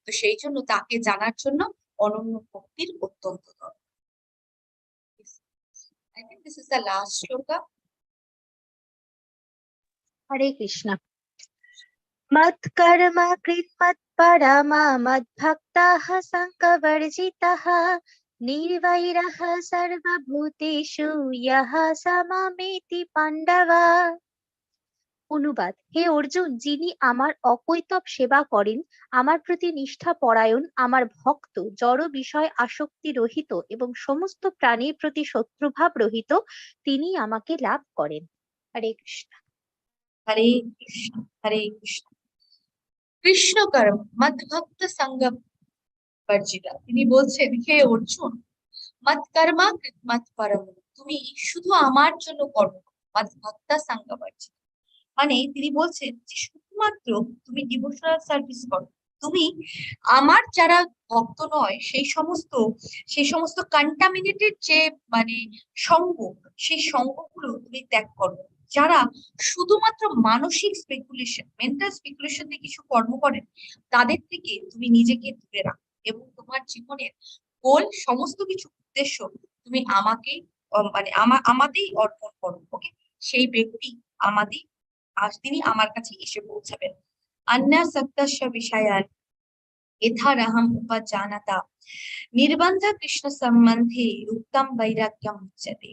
তো সেই জন্য তাকে জানার জন্য অনন্য ভক্তির অত্যন্ত দরকার। I think this is the last shloka. হরে কৃষ্ণ। মৎকর্ম কৃত মৎপরমা মদ্ভক্তাঃ সংকবর্জিতঃ নির্বৈরः সর্বভূতেষু ইয়ঃ স মামেতি পাণ্ডব। অনুবাদ: হে অর্জুন, যিনি আমার অকৈতব সেবা করেন, আমার প্রতি নিষ্ঠা পরায়ণ, আমার ভক্ত, জড় বিষয় আসক্তি রহিত এবং সমস্ত প্রাণীর প্রতি শত্রুভাব রহিত, তিনি আমাকে লাভ করেন। হরে কৃষ্ণ। হরে কৃষ্ণ হরে কৃষ্ণ। কৃষ্ণ কর্ম মদ্ভক্ত সঙ্গ বর্জিতা। তিনি বলছেন, হে অর্জুন, মত কর্মা কৃত মত পরম, তুমি শুধু আমার জন্য কর্ম করো, মদ্ভক্ত সঙ্গ বর্জিতা। মানে তিনি বলছেন যে শুধুমাত্র তুমি ডিভোশনাল সার্ভিস করো, তুমি আমার যারা ভক্ত নয় সেই সমস্ত কন্টামিনেটেড যে মানে সঙ্গ, সেই সঙ্গগুলো তুমি ত্যাগ করো। যারা শুধুমাত্র মানসিক স্পেকুলেশন, মেন্টাল স্পেকুলেশন দিয়ে কিছু কর্ম করেন, তাদের থেকে তুমি নিজেকে দূরে রাখো এবং তোমার জীবনের গোল, সমস্ত কিছু উদ্দেশ্য তুমি আমাকে মানে আমাদেরই অর্পণ করো। ওকে, সেই ব্যক্তি আমাদের, আজ তিনি আমার কাছে এসে পৌঁছাবেন। अन्यासक्तस्य विषयान् यथारहम् उपजानता নির্বন্ধ কৃষ্ণ সম্বন্ধে উত্তম বৈরাগ্যম উচ্যতে।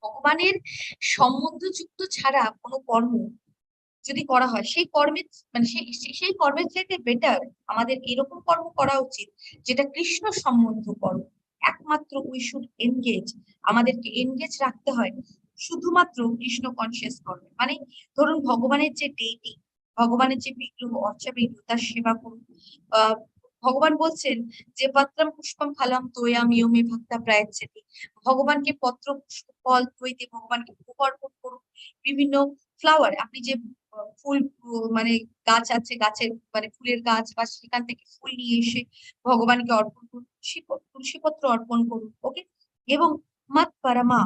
ভগবানের সম্বন্ধযুক্ত ছাড়া কোনো কর্ম যদি করা হয়, সেই কর্মের মানে সেই কর্মের চাইতে বেটার আমাদের এরকম কর্ম করা উচিত যেটা কৃষ্ণ সম্বন্ধ কর্ম। একমাত্র উই শুড এনগেজ, আমাদেরকে এনগেজ রাখতে হয় শুধুমাত্র কৃষ্ণ কনসিয়াস কর্মে। মানে ধরুন ভগবানের যে ডেইটি, ভগবানের যে বিগ্রহ, অর্চা বিগ্রহ, তার সেবা করুন। ভগবান বলছেন যে পত্রম পুষ্পম ফলম তোয়ামি মে ভক্তা প্রায়চ্ছেতি। ভগবানকে পত্র পুষ্প ফল দইতে ভগবানকে ভোগ অর্পণ করুন। বিভিন্ন ফ্লাওয়ার, আপনি যে ফুল মানে গাছ আছে, গাছের মানে ফুলের গাছ, বা সেখান থেকে ফুল নিয়ে এসে ভগবানকে অর্পণ করুন, তুলসী পত্র অর্পণ করুন। ওকে, এবং মত পরমা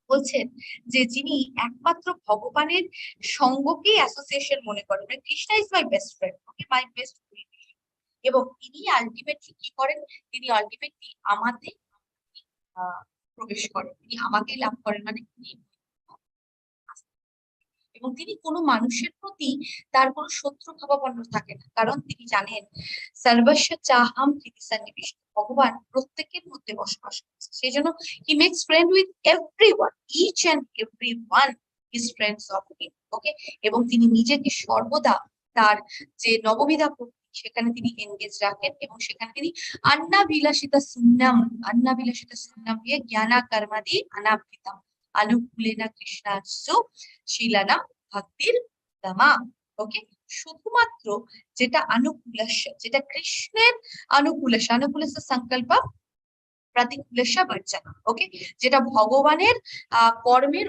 বলছেন যে যিনি একমাত্র ভগবানের সঙ্গকেই অ্যাসোসিয়েশন মনে করেন, মানে Krishna is my best friend, okay, my best friend, এবং তিনি আলটিমেটলি কি করেন, তিনি আলটিমেটলি আমাদের প্রবেশ করেন, তিনি আমাকেই লাভ করেন, মানে তিনি, এবং তিনি কোনো মানুষের প্রতি তার কোনো শত্রু ভাবাপন্ন থাকে না, কারণ তিনি জানেন সর্বস্ব চাহাম প্রীতি সন্নিবিষ্ট, ভগবান প্রত্যেকের মধ্যে বসবাস করছে। সেই জন্য he makes friend with everyone, each and everyone. his friends of him. Okay, এবং তিনি নিজেকে সর্বদা তার যে নববিধা ভক্তি সেখানে তিনি এনগেজ রাখেন এবং সেখানে তিনি আন্নাবিলাসিতা সুন্নাম দিয়ে জ্ঞানা কর্মাদি অনাবৃতম আনুকুলেনা কৃষ্ণাস্য শিলানা ভক্তির দামা। ওকে, শুধুমাত্র যেটা অনুকুলস্য, যেটা কৃষ্ণের অনুকুলস্য সংকল্প প্রতিকুলস্য বর্জন। ওকে, যেটা ভগবানের কর্মের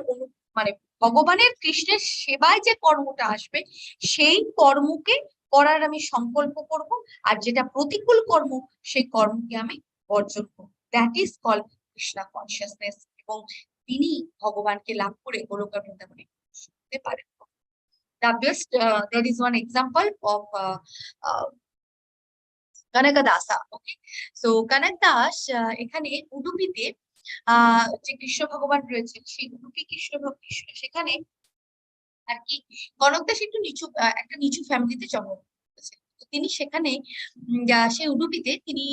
মানে ভগবানের কৃষ্ণের সেবায় যে কর্মটা আসবে সেই কর্মকে করার আমি সংকল্প করব, আর যেটা প্রতিকূল কর্ম সেই কর্মকে আমি বর্জন করব। That is called Krishna consciousness. এবং তিনি ভগবানকে লাভ করে গোলক বৃন্দাবনে শুনতে পারেন। The best, there is one example of Kanakadasa. Okay, so Kanakadas এখানে উডুপিতে যে কৃষ্ণ ভগবান রয়েছেন সেই উডুপি কৃষ্ণ সেখানে আর কি কনকদাস একটু একটা নিচু ফ্যামিলিতে জন্মগ্রহণ করেছেন। তিনি সেখানে সেই উডুপিতে তিনি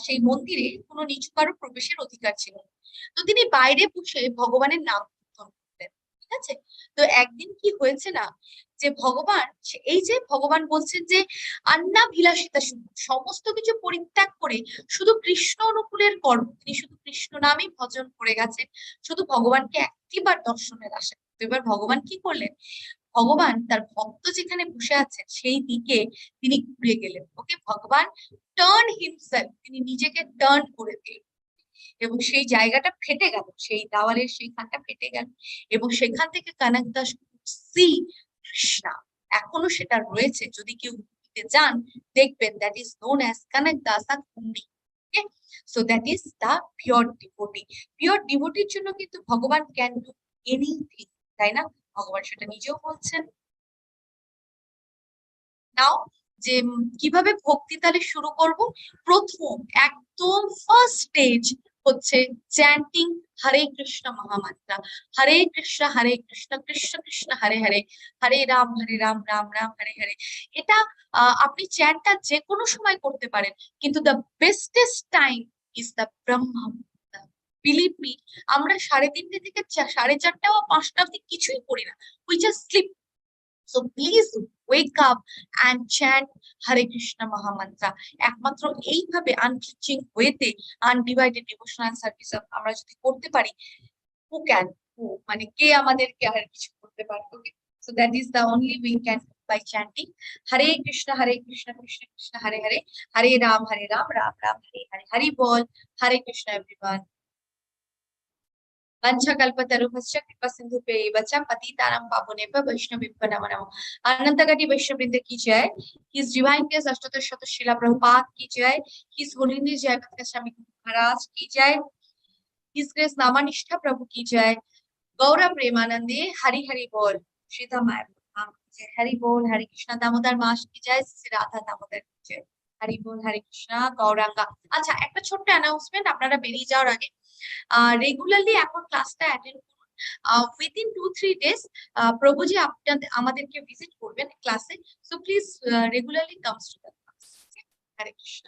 সেই মন্দিরে কোনো নিচু কারো প্রবেশের অধিকার ছিল না। তো তিনি বাইরে বসে ভগবানের নাম কীর্তন করতেন। ঠিক আছে, তো একদিন কি হয়েছে না, যে ভগবান এই যে ভগবান বলছেন যে আন্নাভিলাষিতা শুদ্ধ, সমস্ত কিছু পরিত্যাগ করে শুধু কৃষ্ণ অনুকূলের কর্ম, তিনি শুধু কৃষ্ণ নামই ভজন করে গেছেন, শুধু ভগবানকে একটিবার দর্শনের আশা। তো এবার ভগবান কি করলেন, ভগবান তার ভক্ত যেখানে বসে আছেন সেই দিকে তিনি ঘুরে গেলেন। ওকে, ভগবান টার্ন হিমসেলফ, তিনি নিজেকে টার্ন করে দিলেন এবং সেই জায়গাটা ফেটে গেল, সেই দেওয়ালের সেইখানটা ফেটে গেল এবং সেখান থেকে কনকদাস সি কৃষ্ণা এখনো সেটা রয়েছে। যদি কেউ ঘুরতে যান দেখবেন, that is known as Kanakadasa Kundi. Okay, so that is the pure devotee. Pure ডিভোটির জন্য কিন্তু ভগবান ক্যান ডু এনিথিং, তাই না? ভগবান সেটা নিজেও বলছেন। নাও যে কিভাবে ভক্তি তাহলে শুরু করব, প্রথম একদম ফার্স্ট স্টেজ হচ্ছে চ্যান্টিং হরে কৃষ্ণ মহামাত্রা, হরে কৃষ্ণ কৃষ্ণ কৃষ্ণ হরে হরে, হরে রাম রাম রাম হরে হরে। এটা আপনি চ্যান্টটা যে কোনো সময় করতে পারেন, কিন্তু the bestest time is the ব্রহ্ম মুহূর্ত। বিলিভ মি, আমরা 3:30 থেকে 4:30 বা 5টা অব্দি কিছুই করি না, we just sleep. So please wake up and chant Hare Krishna Mahamantra. একমাত্র এইভাবে আনফ্লিচিং ওয়েতে আনডিভাইডেড ডিভোশনাল সার্ভিস আমরা যদি করতে পারি, who can, মানে কে আমাদেরকে আর কিছু করতে পারবে? ওকে, so that is the only we can by chanting Hare Krishna Krishna Krishna Hare Hare, Hare Ram Ram Ram Hare Hare. Hari bol, Hare Krishna everyone. वंशकल्पतरुभ्यश्च कृपासिन्धुभ्यैव च पतितानां पावनेभ्यो वैष्णवेभ्यो नमो नमः। अनंतकोटि वैष्णववृंद की जय, हिज डिवाइन ग्रेस अष्टोत्तर शत श्रीला प्रभुपाद की जय, हिज होलीनेस जयपताका स्वामी महाराज की जय, हिज ग्रेस नामानिष्ठा प्रभु की जय, गौरा प्रेमानंदे हरि हरि बोल, श्रीधा माया धाम की जय, हरि बोल, हरे कृष्णा दामोदर मास की जय, श्री राधा दामोदर की जय, हरि बोल, हरे कृष्णा गौरांगा। আচ্ছা, একটা ছোট্ট অ্যানাউন্সমেন্ট, আপনারা বেরিয়ে যাওয়ার আগে রেগুলারলি এখন ক্লাসটা অ্যাটেন্ড করুন। উইদিন 2-3 ডেজ প্রভুজি আপনাদের আমাদেরকে ভিজিট করবেন ক্লাসে, so please regularly comes to the class. Hare Krishna.